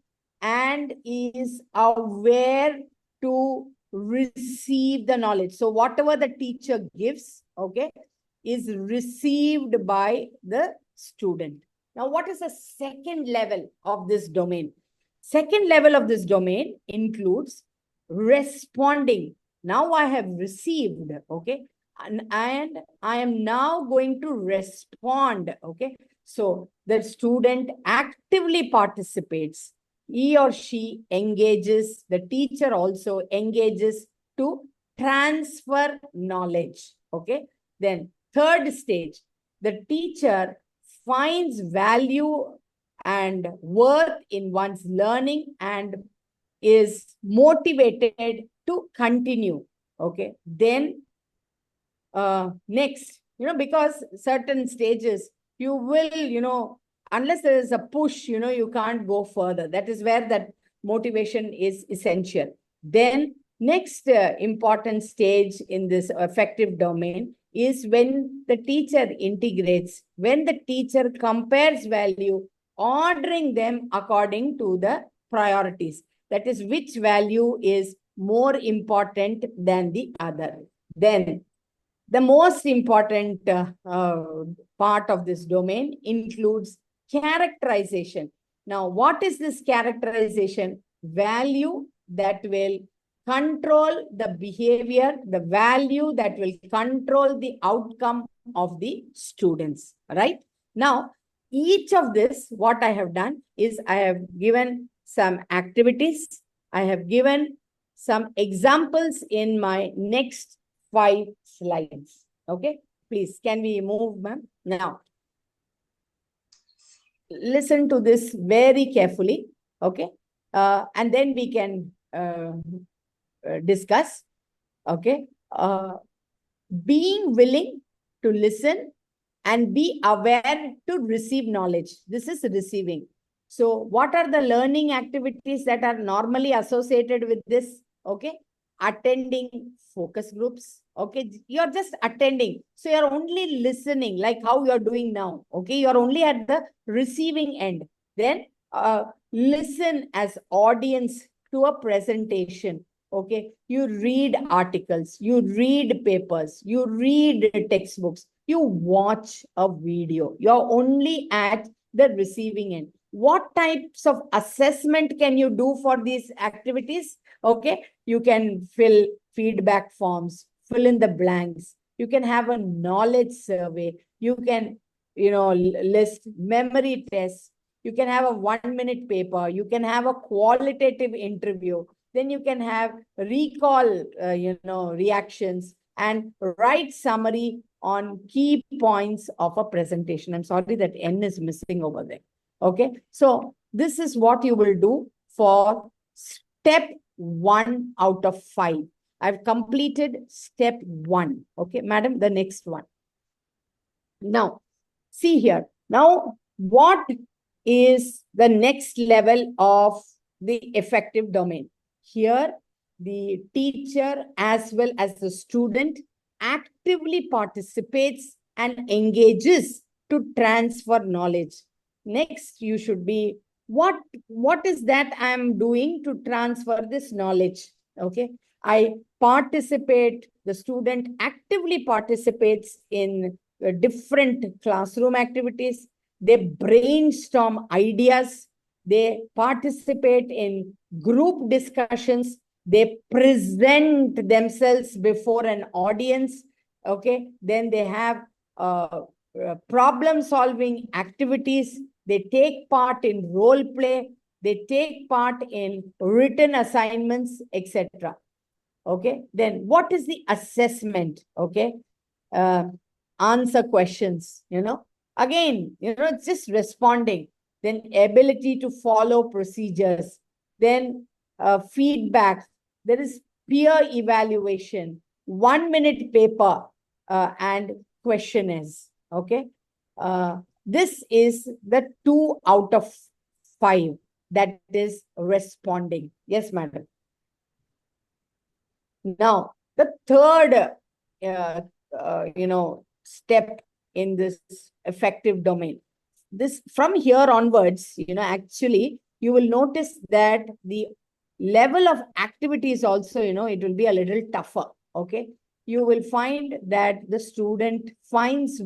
and is aware to receive the knowledge. So whatever the teacher gives, okay, is received by the student. Now, what is the second level of this domain? Second level of this domain includes responding. Now I have received, okay, and I am now going to respond, okay. So the student actively participates. He or she engages, the teacher also engages to transfer knowledge, okay. Then third stage, the teacher finds value and worth in one's learning and is motivated to continue, okay. Then next, because certain stages you will, unless there is a push, you can't go further. That is where that motivation is essential. Then next important stage in this affective domain is when the teacher integrates, when the teacher compares value, ordering them according to the priorities. That is, which value is more important than the other. Then the most important part of this domain includes characterization. Now, what is this characterization? Value that will control the behavior, the value that will control the outcome of the students, right? Now, each of this, what I have done is I have given some activities. I have given some examples in my next 5 slides. Okay, please, can we move, ma'am? Now, listen to this very carefully, okay? And then we can discuss, okay? Being willing to listen and be aware to receive knowledge. This is receiving. So what are the learning activities that are normally associated with this? Okay, attending focus groups. Okay, you're just attending. So you're only listening, like how you're doing now. Okay, you're only at the receiving end. Then listen as audience to a presentation. Okay, you read articles, you read papers, you read textbooks, you watch a video. You're only at the receiving end. What types of assessment can you do for these activities? Okay, you can fill feedback forms, fill in the blanks. You can have a knowledge survey. You can, list memory tests. You can have a 1-minute paper. You can have a qualitative interview. Then you can have recall, reactions and write summary on key points of a presentation. I'm sorry that N is missing over there. Okay, so this is what you will do for step 1 out of 5. I've completed step 1. Okay, madam, the next one. Now, see here. Now, what is the next level of the effective domain? Here, the teacher as well as the student actively participates and engages to transfer knowledge. Next, you should be, what is that I am doing to transfer this knowledge? Okay, I participate, the student actively participates in different classroom activities. They brainstorm ideas. They participate in group discussions. They present themselves before an audience. Okay, then they have problem solving activities. They take part in role play. They take part in written assignments, etc. Okay, then what is the assessment? Okay, answer questions, again, it's just responding. Then ability to follow procedures. Then feedback. There is peer evaluation, 1-minute paper, and questionnaires. Okay, this is the 2 out of 5 that is responding. Yes, madam. Now, the third, step in this affective domain. This from here onwards, actually, you will notice that the level of activity is also, it will be a little tougher. Okay, you will find that the student finds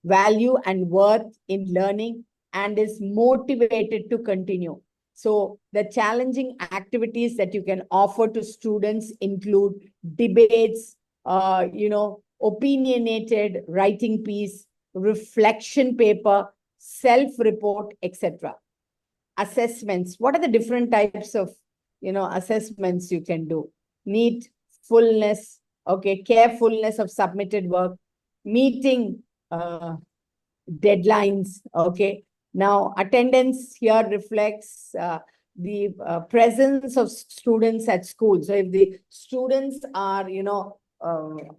value and worth in learning and is motivated to continue. So the challenging activities that you can offer to students include debates, opinionated writing piece, reflection paper, self-report, etc. Assessments. What are the different types of, assessments you can do? Neat, fullness, okay, carefulness of submitted work, meeting deadlines, okay. Now, attendance here reflects the presence of students at school. So if the students are,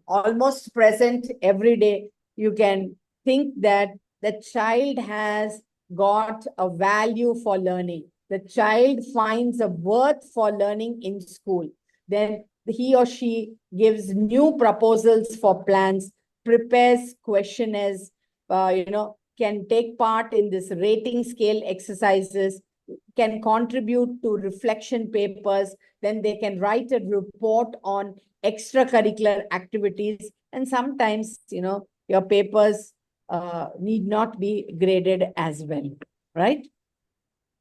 almost present every day, you can think that the child has got a value for learning. The child finds a worth for learning in school. Then he or she gives new proposals for plans, prepares questionnaires, can take part in this rating scale exercises, can contribute to reflection papers, then they can write a report on extracurricular activities, and sometimes, your papers need not be graded as well, right?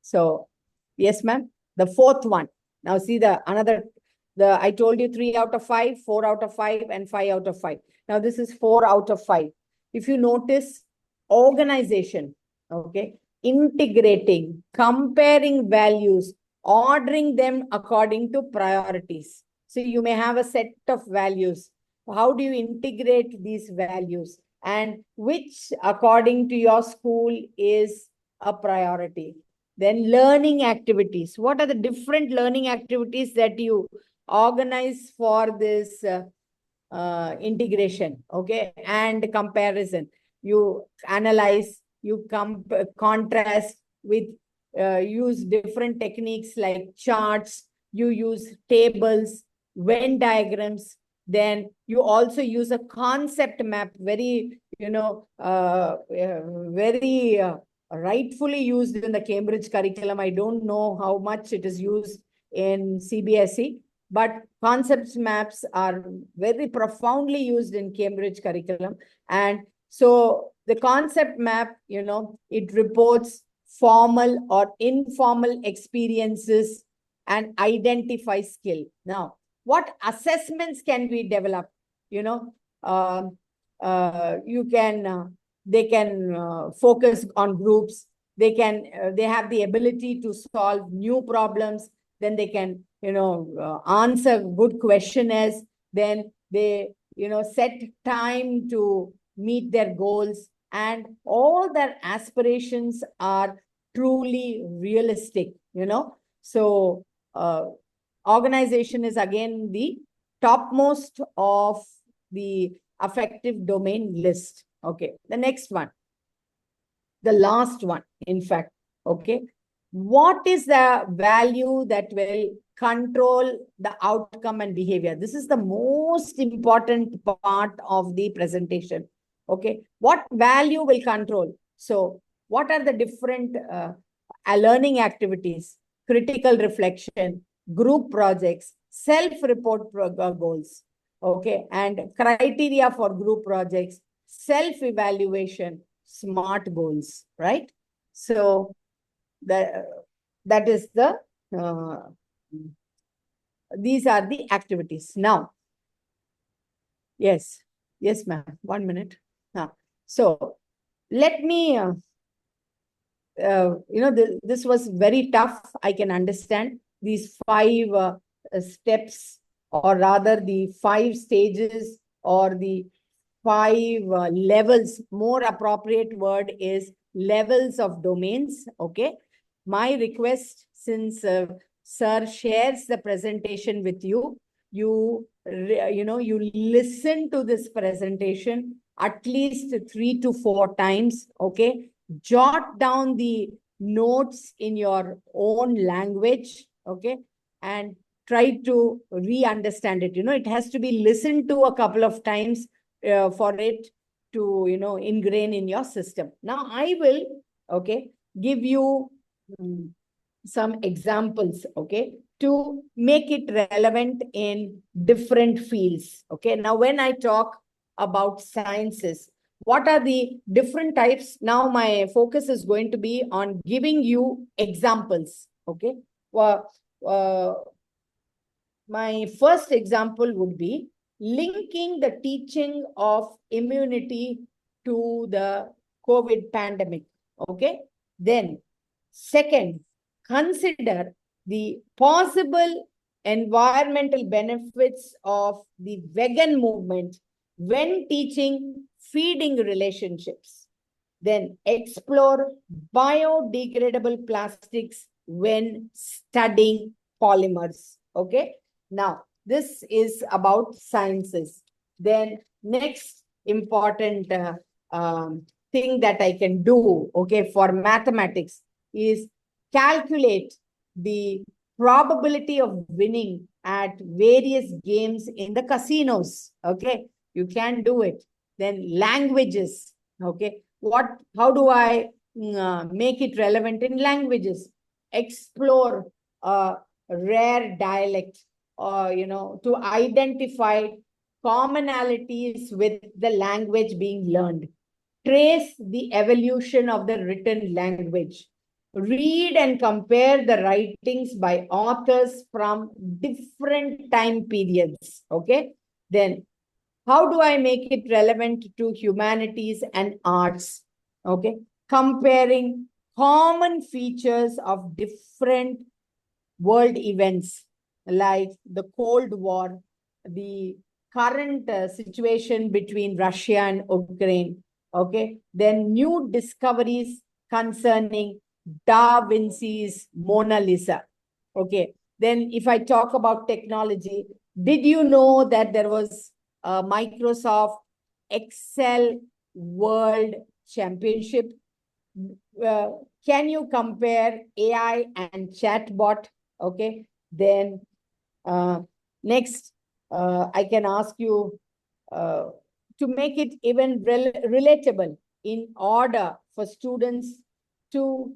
So, yes, ma'am. The fourth one. Now, see I told you 3 out of 5, 4 out of 5, and 5 out of 5. Now, this is 4 out of 5. If you notice, organization, okay, integrating, comparing values, ordering them according to priorities. So you may have a set of values. How do you integrate these values? And which, according to your school, is a priority? Then learning activities. What are the different learning activities that you organize for this integration, okay, and comparison? You analyze, you contrast with, use different techniques like charts, you use tables, Venn diagrams, then you also use a concept map, very, very rightfully used in the Cambridge curriculum. I don't know how much it is used in CBSE, but concept maps are very profoundly used in Cambridge curriculum. And so the concept map, it reports formal or informal experiences and identify skill. Now, what assessments can we develop? They can focus on groups. They have the ability to solve new problems. Then they can, answer good questionnaires. Then they, set time to meet their goals, and all their aspirations are truly realistic, So organization is again the topmost of the affective domain list. Okay, the next one, the last one, in fact. Okay, what is the value that will control the outcome and behavior? This is the most important part of the presentation. Okay, what value will control? So what are the different learning activities? Critical reflection, group projects, self-report goals, okay, and criteria for group projects, self-evaluation, SMART goals, right? So that is the these are the activities. Now, yes, ma'am. 1 minute. So let me, this was very tough. I can understand these 5 steps, or rather the 5 stages, or the 5 levels. More appropriate word is levels of domains. Okay. My request, since sir shares the presentation with you, you listen to this presentation at least 3 to 4 times. Okay. Jot down the notes in your own language. Okay. And try to re-understand it. It has to be listened to a couple of times for it to, ingrain in your system. Now, I will, okay, give you some examples, okay, to make it relevant in different fields. Okay. Now, when I talk about sciences, what are the different types? Now, my focus is going to be on giving you examples. Okay. Well, my first example would be linking the teaching of immunity to the COVID pandemic. Okay. Then, second, consider the possible environmental benefits of the vegan movement when teaching feeding relationships. Then explore biodegradable plastics when studying polymers. Okay. Now, this is about sciences. Then next important thing that I can do, okay, for mathematics is calculate the probability of winning at various games in the casinos. Okay. You can do it. Then languages. Okay. How do I make it relevant in languages? Explore rare dialect, to identify commonalities with the language being learned. Trace the evolution of the written language. Read and compare the writings by authors from different time periods. Okay. Then, how do I make it relevant to humanities and arts? Okay. Comparing common features of different world events like the Cold War, the current situation between Russia and Ukraine. Okay. Then new discoveries concerning Da Vinci's Mona Lisa. Okay. Then if I talk about technology, did you know that there was a Microsoft Excel World Championship? Can you compare AI and chatbot? Okay. Then next, I can ask you to make it even relatable in order for students to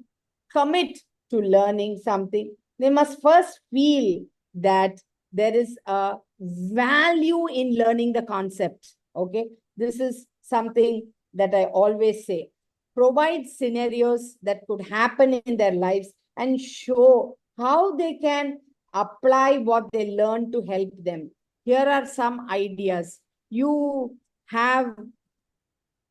commit to learning something. They must first feel that there is a value in learning the concept. Okay. This is something that I always say. Provide scenarios that could happen in their lives and show how they can apply what they learn to help them. Here are some ideas. You have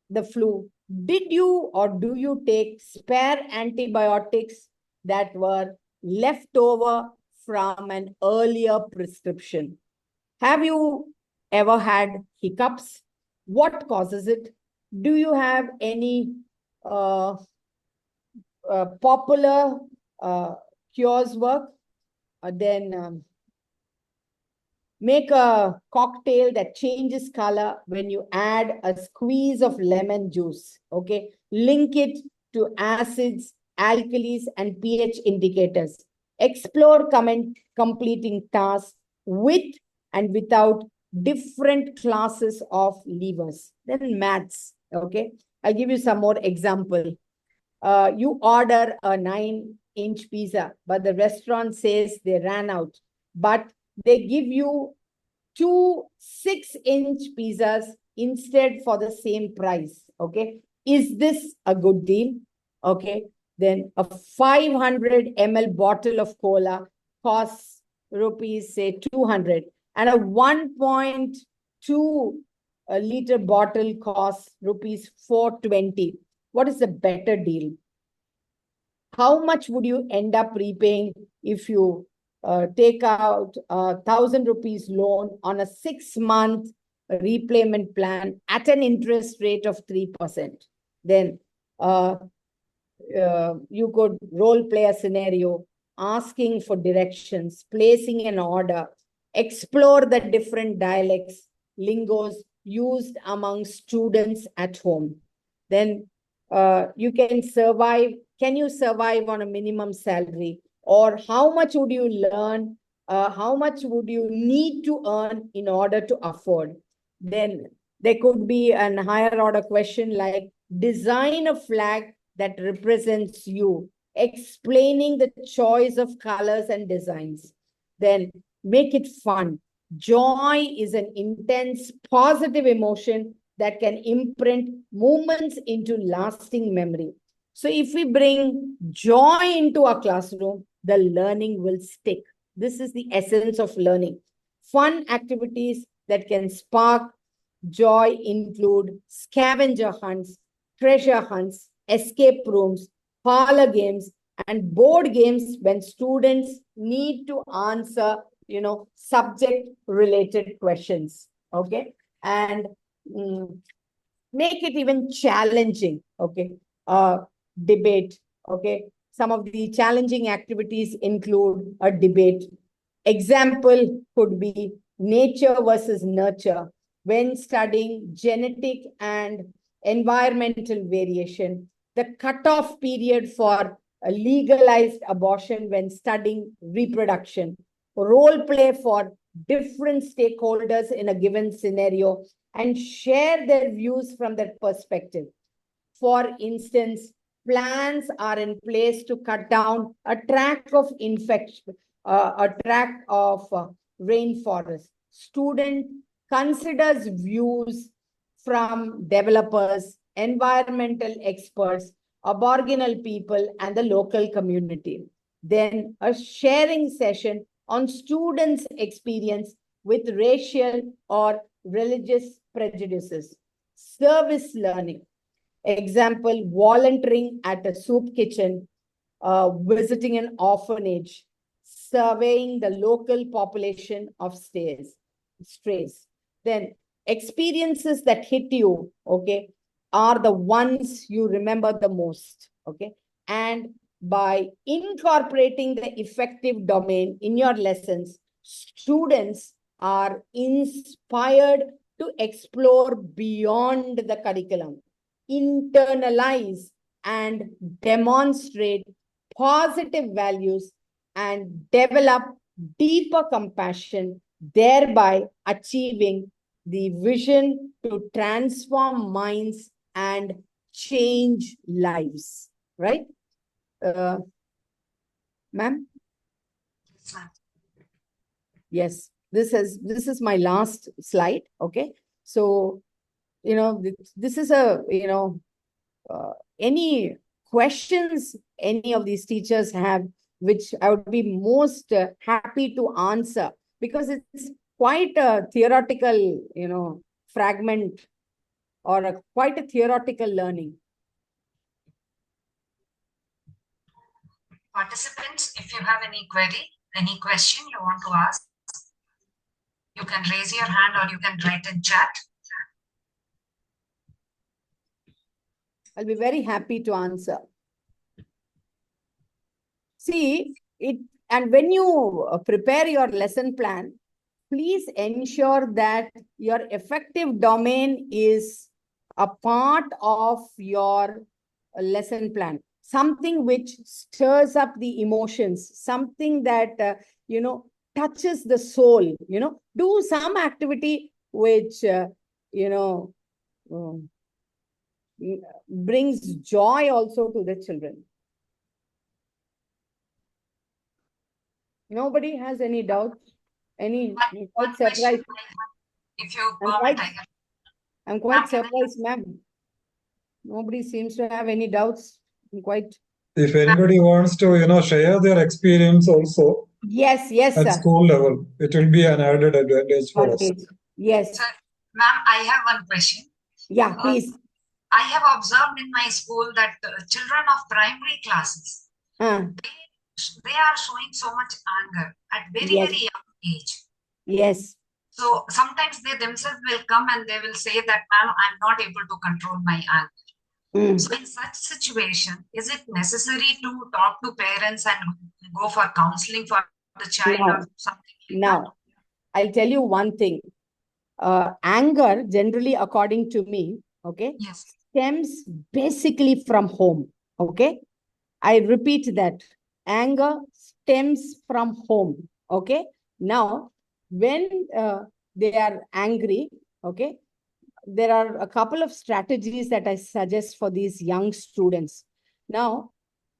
the flu. Did you or do you take spare antibiotics that were left over from an earlier prescription? Have you ever had hiccups? What causes it? Do you have any popular cures work? Then make a cocktail that changes color when you add a squeeze of lemon juice. Okay. Link it to acids, alkalis, and pH indicators. Explore completing tasks with and without different classes of levers. Then maths. Okay. I'll give you some more example. You order a 9-inch pizza, but the restaurant says they ran out. But they give you 2 6-inch pizzas instead for the same price. Okay. Is this a good deal? Okay. Then a 500 ml bottle of cola costs rupees, say 200, and a 1.2 liter bottle costs rupees 420. What is the better deal? How much would you end up repaying if you take out 1,000 rupees loan on a 6-month repayment plan at an interest rate of 3%? Then you could role play a scenario, asking for directions, placing an order, explore the different dialects, lingos used among students at home. Then you can survive. Can you survive on a minimum salary? Or how much would you learn? How much would you need to earn in order to afford? Then there could be an higher order question like, design a flag that represents you, explaining the choice of colors and designs. Then make it fun. Joy is an intense, positive emotion that can imprint moments into lasting memory. So if we bring joy into our classroom, the learning will stick. This is the essence of learning. Fun activities that can spark joy include scavenger hunts, treasure hunts, escape rooms, parlor games, and board games when students need to answer, subject-related questions. Okay, and make it even challenging. Okay, debate. Okay, some of the challenging activities include a debate. Example could be nature versus nurture when studying genetic and environmental variation, the cutoff period for a legalized abortion when studying reproduction, role play for different stakeholders in a given scenario and share their views from that perspective. For instance, plans are in place to cut down a tract of rainforest. Student considers views from developers, environmental experts, Aboriginal people, and the local community. Then a sharing session on students' experience with racial or religious prejudices. Service learning. Example, volunteering at a soup kitchen, visiting an orphanage, surveying the local population of strays. Then experiences that hit you, okay, are the ones you remember the most, okay? And by incorporating the effective domain in your lessons, students are inspired to explore beyond the curriculum, internalize and demonstrate positive values, and develop deeper compassion, thereby achieving the vision to transform minds and change lives, right? Ma'am? Yes, this is my last slide, okay? So, this is a, any questions any of these teachers have, which I would be most happy to answer, because it's quite a theoretical, fragment, or quite a theoretical learning. Participants, if you have any query, any question you want to ask, you can raise your hand or you can write in chat. I'll be very happy to answer. See, and when you prepare your lesson plan, please ensure that your effective domain is a part of your lesson plan. Something which stirs up the emotions, something that, touches the soul, do some activity which, brings joy also to the children. Nobody has any doubts? Quite surprised. If you permit, I'm quite surprised, ma'am. Nobody seems to have any doubts. I'm quite. If anybody wants to, share their experience also, Yes, yes, at sir. school level. It will be an added advantage for us. Advantage. Yes. Sir, ma'am, I have one question. Yeah, Uh, please. I have observed in my school that children of primary classes, Uh, they are showing so much anger at very, yes, very young age. yes. So sometimes they themselves will come and they will say that, ma'am, I'm not able to control my anger. Mm. So in such situation, is it necessary to talk to parents and go for counseling for the child Now, or something like that? now, I'll tell you one thing. Anger, generally, according to me, okay, Yes. stems basically from home. Okay. I repeat that. Anger stems from home. Okay. Now, when they are angry, okay, there are a couple of strategies that I suggest for these young students. Now,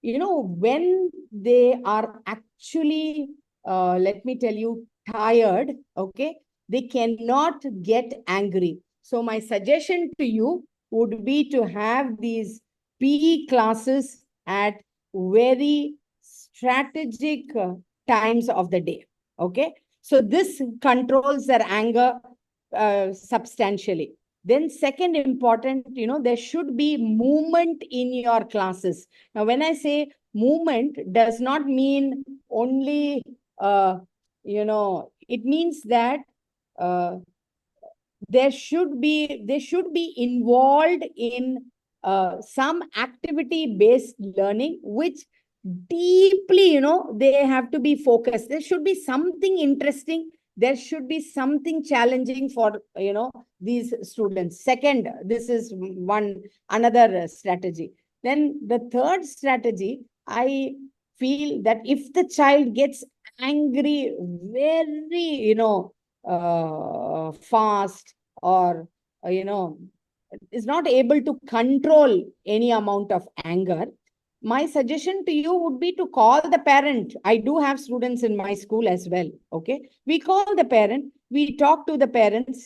when they are actually, let me tell you, tired, okay, they cannot get angry. So my suggestion to you would be to have these PE classes at very strategic times of the day, okay? So this controls their anger substantially. Then second important, there should be movement in your classes. Now, when I say movement, does not mean only, it means that they should be involved in some activity based learning, which deeply, they have to be focused. There should be something interesting. There should be something challenging for, these students. Second, this is another strategy. Then the third strategy, I feel that if the child gets angry very, fast, or, is not able to control any amount of anger, my suggestion to you would be to call the parent. I do have students in my school as well. Okay. We call the parent, we talk to the parents,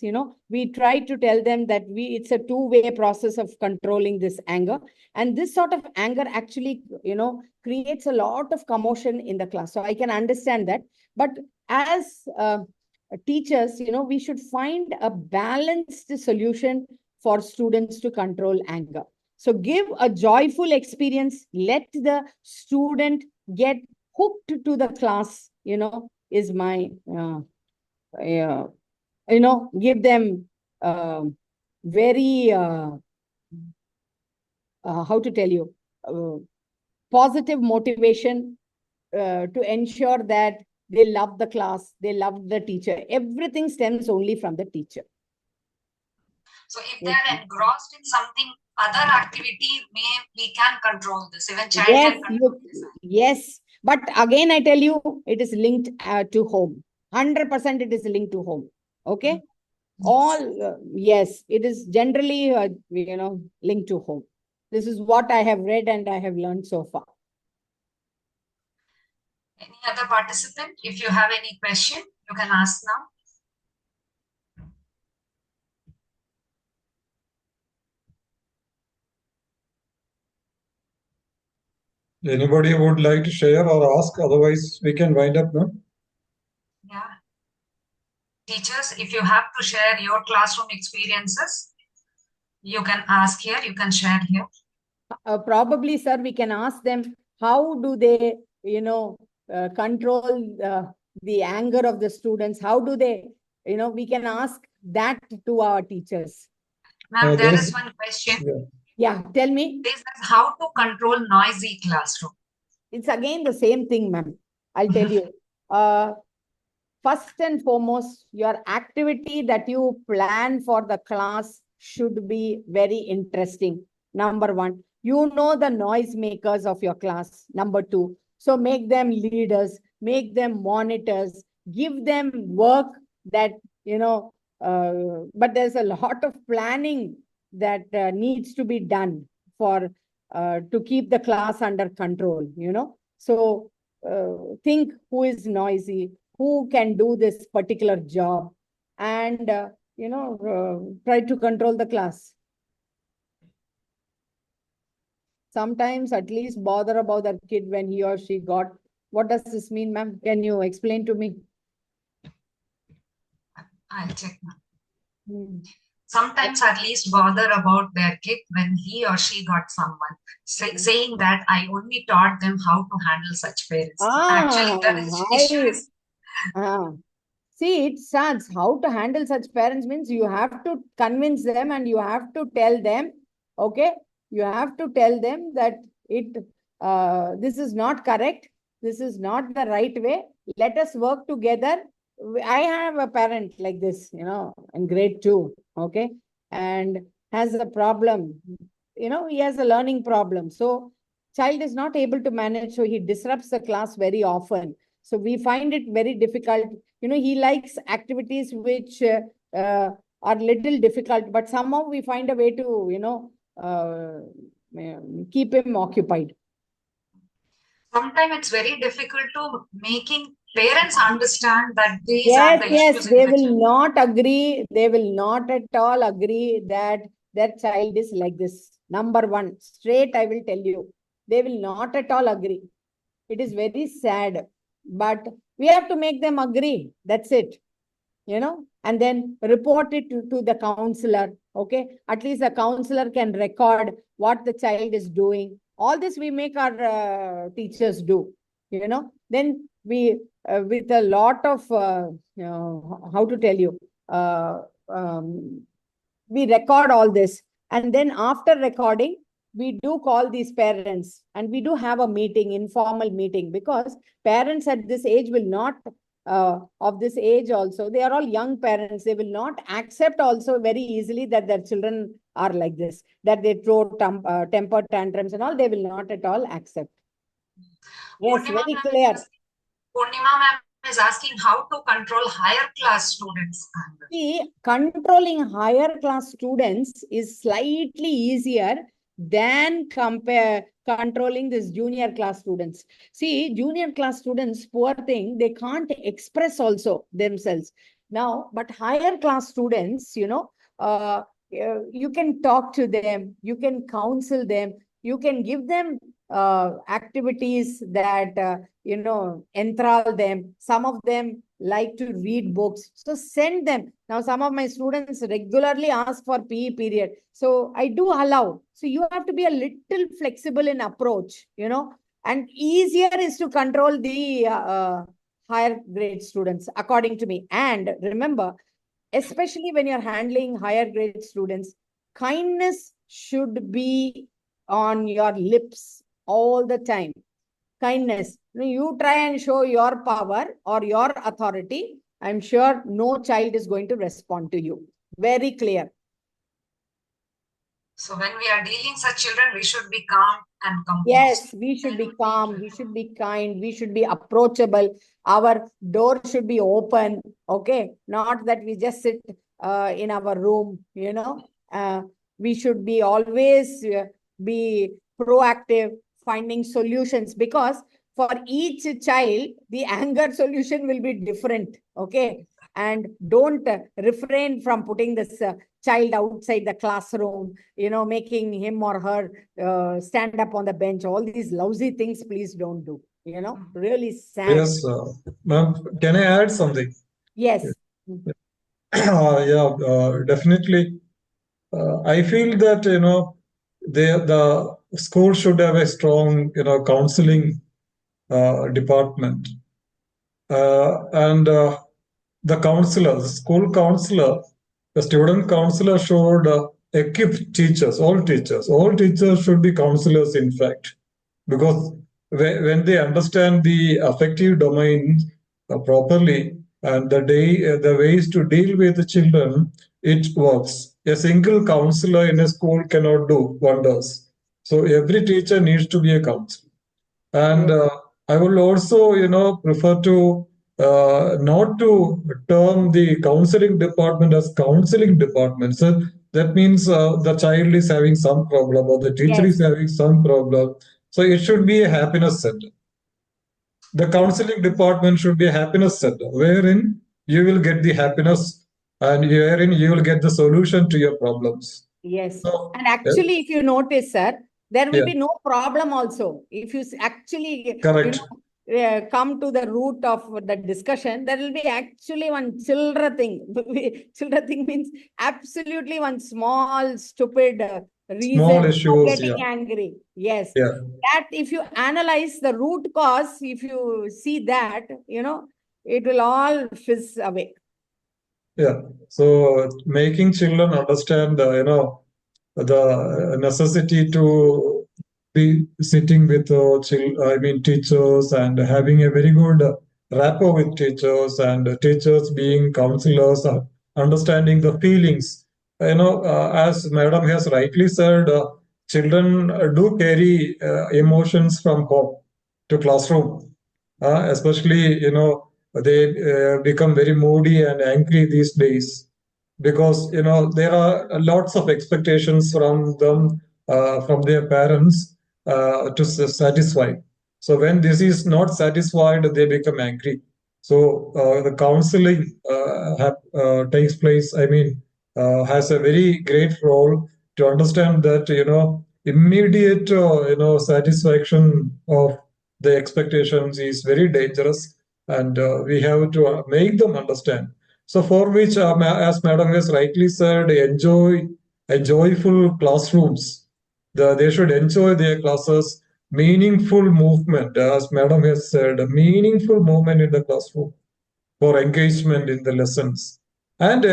we try to tell them that it's a two-way process of controlling this anger. And this sort of anger actually, creates a lot of commotion in the class. So I can understand that. But as teachers, we should find a balanced solution for students to control anger. So give a joyful experience. Let the student get hooked to the class, is my, give them very, how to tell you, positive motivation to ensure that they love the class, they love the teacher. Everything stems only from the teacher. So if they are engrossed in something, other activity, we can control this. Even child can control this. Yes. But again, I tell you, it is linked to home. 100% it is linked to home. Okay. Yes, it is generally, linked to home. This is what I have read and I have learned so far. Any other participant? If you have any question, you can ask now. Anybody would like to share or ask? Otherwise, we can wind up now. Yeah. Teachers, if you have to share your classroom experiences, you can ask here, you can share here. Probably, sir, we can ask them, how do they, control the anger of the students? How do they, we can ask that to our teachers. Ma'am, there is one question. Yeah, tell me. This is how to control noisy classroom. It's again the same thing, ma'am. I'll tell you. First and foremost, your activity that you plan for the class should be very interesting. Number one, the noise makers of your class. Number two, so make them leaders, make them monitors, give them work that, but there's a lot of planning that needs to be done for to keep the class under control, So think who is noisy, who can do this particular job, and, try to control the class. Sometimes at least bother about that kid when he or she got What does this mean, ma'am? Can you explain to me? I'll check, ma'am. Hmm. Sometimes at least bother about their kid when he or she got someone, saying that I only taught them how to handle such parents. Actually, the issue is... See, it starts how to handle such parents means you have to convince them and you have to tell them, okay? You have to tell them that this is not correct. This is not the right way. Let us work together. I have a parent like this, in grade 2, okay? And has a problem. He has a learning problem. So child is not able to manage. So he disrupts the class very often. So we find it very difficult. He likes activities which are little difficult, but somehow we find a way to, keep him occupied. Sometimes it's very difficult to making parents understand that these yes, are the issues. They will not agree. They will not at all agree that their child is like this. Number one, straight I will tell you. They will not at all agree. It is very sad. But we have to make them agree. That's it. And then report it to the counselor. Okay. At least the counselor can record what the child is doing. All this we make our teachers do. Then we, with a lot of, how to tell you, we record all this. And then after recording, we do call these parents and we do have a meeting, informal meeting, because parents at this age will not, of this age also, they are all young parents. They will not accept also very easily that their children are like this, that they throw temper tantrums and all. They will not at all accept. Yes, very clear. Purnima ma'am is asking how to control higher class students. See, controlling higher class students is slightly easier than controlling this junior class students. See, junior class students, poor thing, they can't express also themselves. Now, but higher class students, you can talk to them, you can counsel them, you can give them activities that, enthrall them. Some of them like to read books. So send them. Now, some of my students regularly ask for PE period. So I do allow. So you have to be a little flexible in approach, and easier is to control the higher grade students, according to me. And remember, especially when you're handling higher grade students, kindness should be on your lips all the time. Kindness. You try and show your power or your authority, I'm sure no child is going to respond to you. Very clear. So when we are dealing such children, we should be calm and composed. Yes, we should be calm. We should be kind. We should be approachable. Our door should be open. Okay. Not that we just sit in our room, we should be always be proactive, finding solutions, because for each child, the anger solution will be different. Okay. And don't refrain from putting this child outside the classroom, making him or her stand up on the bench. All these lousy things, please don't do. Really sad. Yes, ma'am. Can I add something? Yes. Definitely. I feel that, the school should have a strong, counseling department. And the counselor, the school counselor, the student counselor should equip teachers, all teachers. All teachers should be counselors, in fact, because when they understand the affective domain properly and the ways to deal with the children, it works. A single counselor in a school cannot do wonders. So every teacher needs to be a counselor. And I will also, prefer to not to term the counseling department as counseling department. So that means the child is having some problem or the teacher is having some problem. So it should be a happiness center. The counseling department should be a happiness center, wherein you will get the happiness and wherein you will get the solution to your problems. Yes. So, and actually, if you notice, sir, there will be no problem also. If you actually, correct. come to the root of the discussion, there will be actually one children thing. Children thing means absolutely one small, stupid reason for getting angry. Yes. Yeah. That if you analyze the root cause, if you see that, it will all fizz away. Yeah. So making children understand, the necessity to be sitting with teachers and having a very good rapport with teachers, and teachers being counselors, understanding the feelings. As Madam has rightly said, children do carry emotions from home to classroom, especially, they become very moody and angry these days because there are lots of expectations from them, from their parents, to satisfy. So when this is not satisfied, they become angry. So the counseling takes place, has a very great role to understand that immediate satisfaction of the expectations is very dangerous, and we have to make them understand. So for which, as Madam has rightly said, enjoy joyful classrooms. They should enjoy their classes, meaningful movement, as Madam has said, meaningful movement in the classroom for engagement in the lessons, and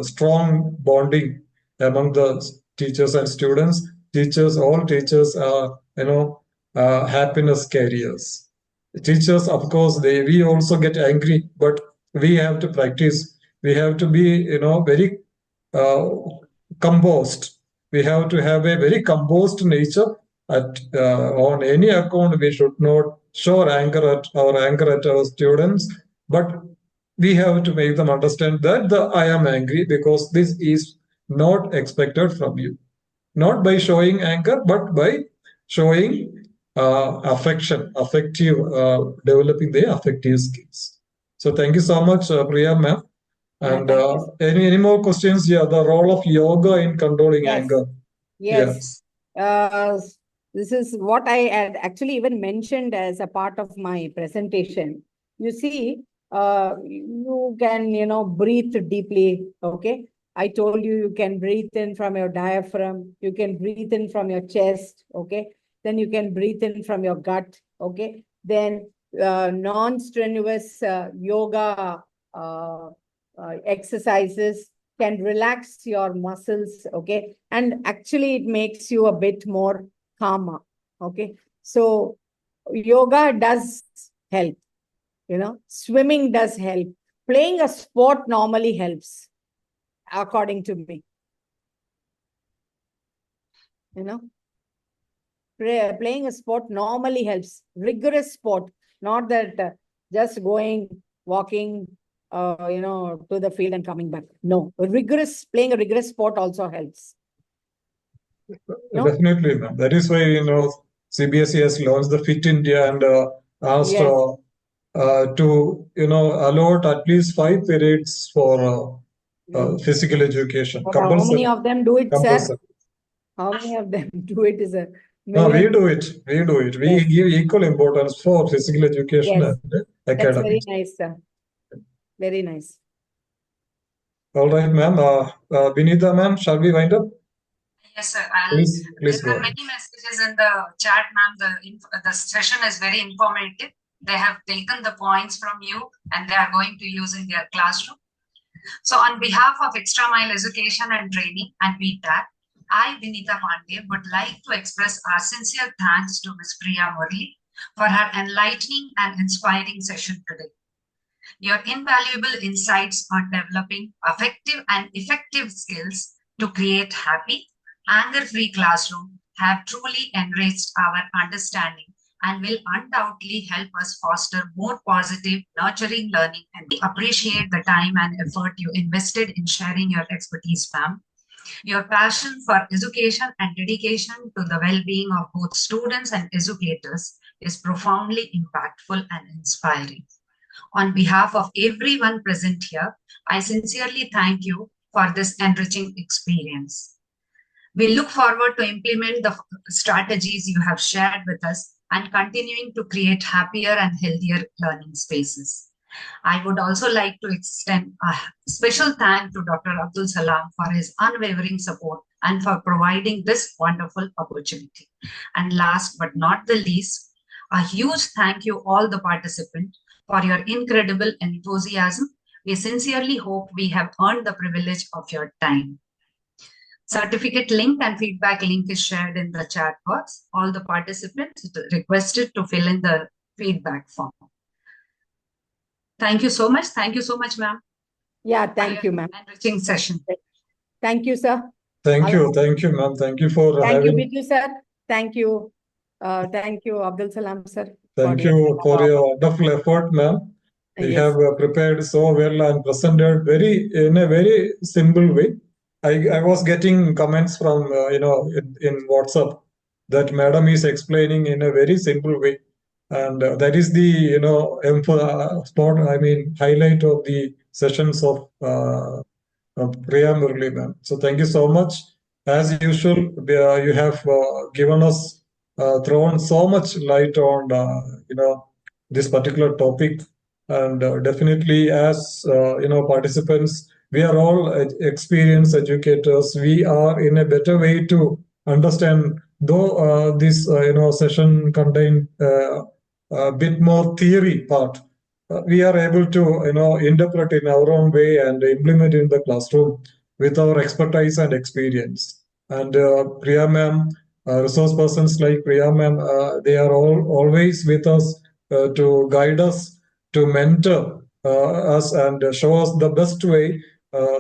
strong bonding among the teachers and students. All teachers are, happiness carriers. Teachers, of course, we also get angry, but we have to practice. We have to be, very composed. We have to have a very composed nature. On any account, we should not show anger at our students, but we have to make them understand that I am angry because this is not expected from you. Not by showing anger, but by showing developing the affective skills. So thank you so much, Priya ma'am. And any more questions? Yeah, the role of yoga in controlling anger. Yes. This is what I had actually even mentioned as a part of my presentation. You see, you can, breathe deeply. Okay. I told you, you can breathe in from your diaphragm. You can breathe in from your chest. Okay. Then you can breathe in from your gut. Okay. Then non-strenuous yoga exercises can relax your muscles, okay? And actually it makes you a bit more calmer, okay? So yoga does help, swimming does help. Playing a sport normally helps, according to me. Playing a sport normally helps. Rigorous sport, not that just going, walking, to the field and coming back. No, playing a rigorous sport also helps. No? Definitely, ma'am. That is why, CBSE has launched the Fit India and asked to, allot at least 5 periods for physical education. But how many of them do it, sir? How many of them do it is a No, we do it. We give equal importance for physical education and academics. That's very nice, sir. Very nice. All right, ma'am. Vinita, ma'am, shall we wind up? Yes, sir. Please there are many messages in the chat, ma'am. The session is very informative. They have taken the points from you and they are going to use in their classroom. So on behalf of Extra Mile Education and Training and VTAC, I, Vinita Pandey, would like to express our sincere thanks to Ms. Priya Murli for her enlightening and inspiring session today. Your invaluable insights on developing effective and effective skills to create happy, anger-free classroom have truly enriched our understanding and will undoubtedly help us foster more positive, nurturing learning. And we appreciate the time and effort you invested in sharing your expertise, ma'am. Your passion for education and dedication to the well-being of both students and educators is profoundly impactful and inspiring. On behalf of everyone present here, I sincerely thank you for this enriching experience. We look forward to implement the strategies you have shared with us and continuing to create happier and healthier learning spaces. I would also like to extend a special thank to Dr. Abdul Salam for his unwavering support and for providing this wonderful opportunity. And last but not the least, a huge thank you all the participants for your incredible enthusiasm. We sincerely hope we have earned the privilege of your time. Certificate link and feedback link is shared in the chat box. All the participants requested to fill in the feedback form. Thank you so much. Thank you so much, ma'am. Yeah, thank you, ma'am. Enriching session. Thank you, sir. Thank you, ma'am. Thank you for Thank you, having. Biju, sir. Thank you. Thank you, Abdul Salam, sir. Thank you for your wonderful effort, ma'am. You have prepared so well and presented in a very simple way. I was getting comments from in WhatsApp that madam is explaining in a very simple way, and that is the highlight of the sessions of Priya Murli, ma'am. So thank you so much. As usual, you have given us thrown so much light on this particular topic, and definitely as participants, we are all experienced educators. We are in a better way to understand, though this session contained a bit more theory part. We are able to interpret in our own way and implement in the classroom with our expertise and experience. And Priya ma'am, resource persons like Priya ma'am, they are always with us to guide us, to mentor us and show us the best way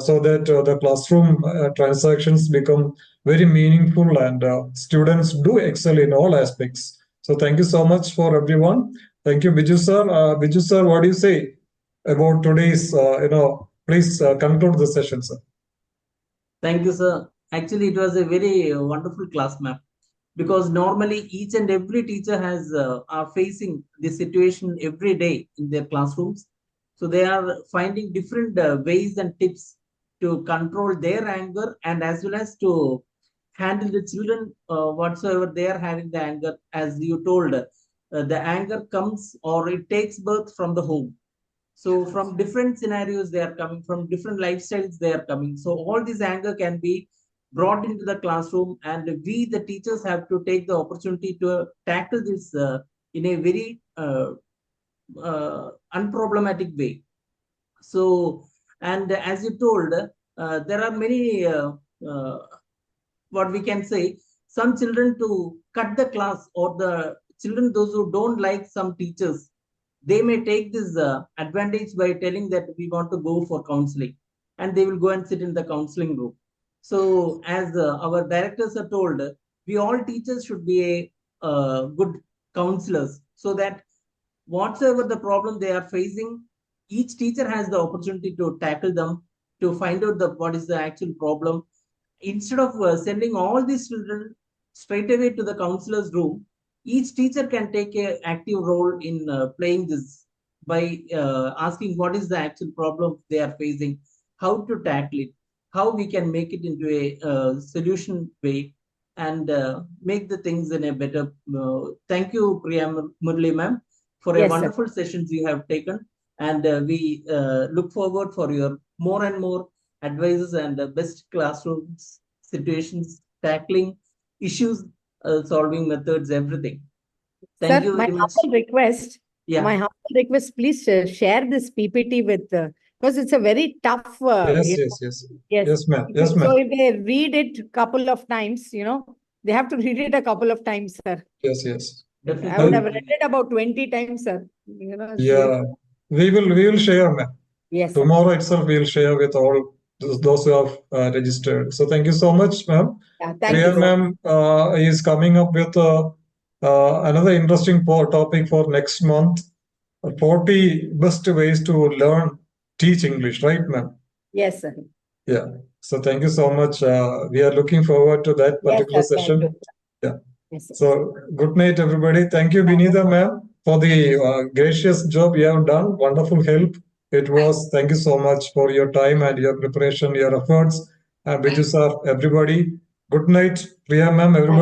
so that the classroom transactions become very meaningful and students do excel in all aspects. So thank you so much for everyone. Thank you, Biju sir. Biju sir, what do you say about today's, please conclude the session, sir. Thank you, sir. Actually, it was a very wonderful class, ma'am, because normally each and every teacher are facing this situation every day in their classrooms. So they are finding different ways and tips to control their anger and as well as to handle the children whatsoever they are having the anger. As you told, the anger comes or it takes birth from the home. So from different scenarios they are coming, from different lifestyles they are coming. So all this anger can be brought into the classroom, and we, the teachers, have to take the opportunity to tackle this in a very unproblematic way. So, and as you told, there are many, what we can say, some children to cut the class, or the children, those who don't like some teachers, they may take this advantage by telling that we want to go for counseling, and they will go and sit in the counseling room. So as our directors are told, we all teachers should be a good counselors, so that whatsoever the problem they are facing, each teacher has the opportunity to tackle them, to find out what is the actual problem. Instead of sending all these children straight away to the counselor's room, each teacher can take an active role in playing this by asking what is the actual problem they are facing, how to tackle it, how we can make it into a solution way, and make the things in a better. Thank you, Priya Murli ma'am, for a wonderful sessions you have taken, and we look forward for your more and more advices and best classrooms situations, tackling issues, solving methods, everything. Thank you very much. Humble request. Yeah. My humble request, please share this PPT with, because it's a very tough. Yes, ma'am. Yes, ma'am. So if they read it a couple of times, they have to read it a couple of times, sir. Yes. Definitely. I would have read it about 20 times, sir. Yeah, we will share, ma'am. Yes. Tomorrow itself, we will share with all those who have registered. So thank you so much, ma'am. Yeah, thank you, ma'am is coming up with another interesting topic for next month. 40 best ways to teach English, right, ma'am? Yes, sir. Yeah. So thank you so much. We are looking forward to that particular session. Yeah. Yes, so good night, everybody. Thank you, Binita ma'am, for the gracious job you have done. Wonderful help. It was. Thank you so much for your time and your preparation, your efforts. Biju sir, everybody. Good night, Priya ma'am, everybody.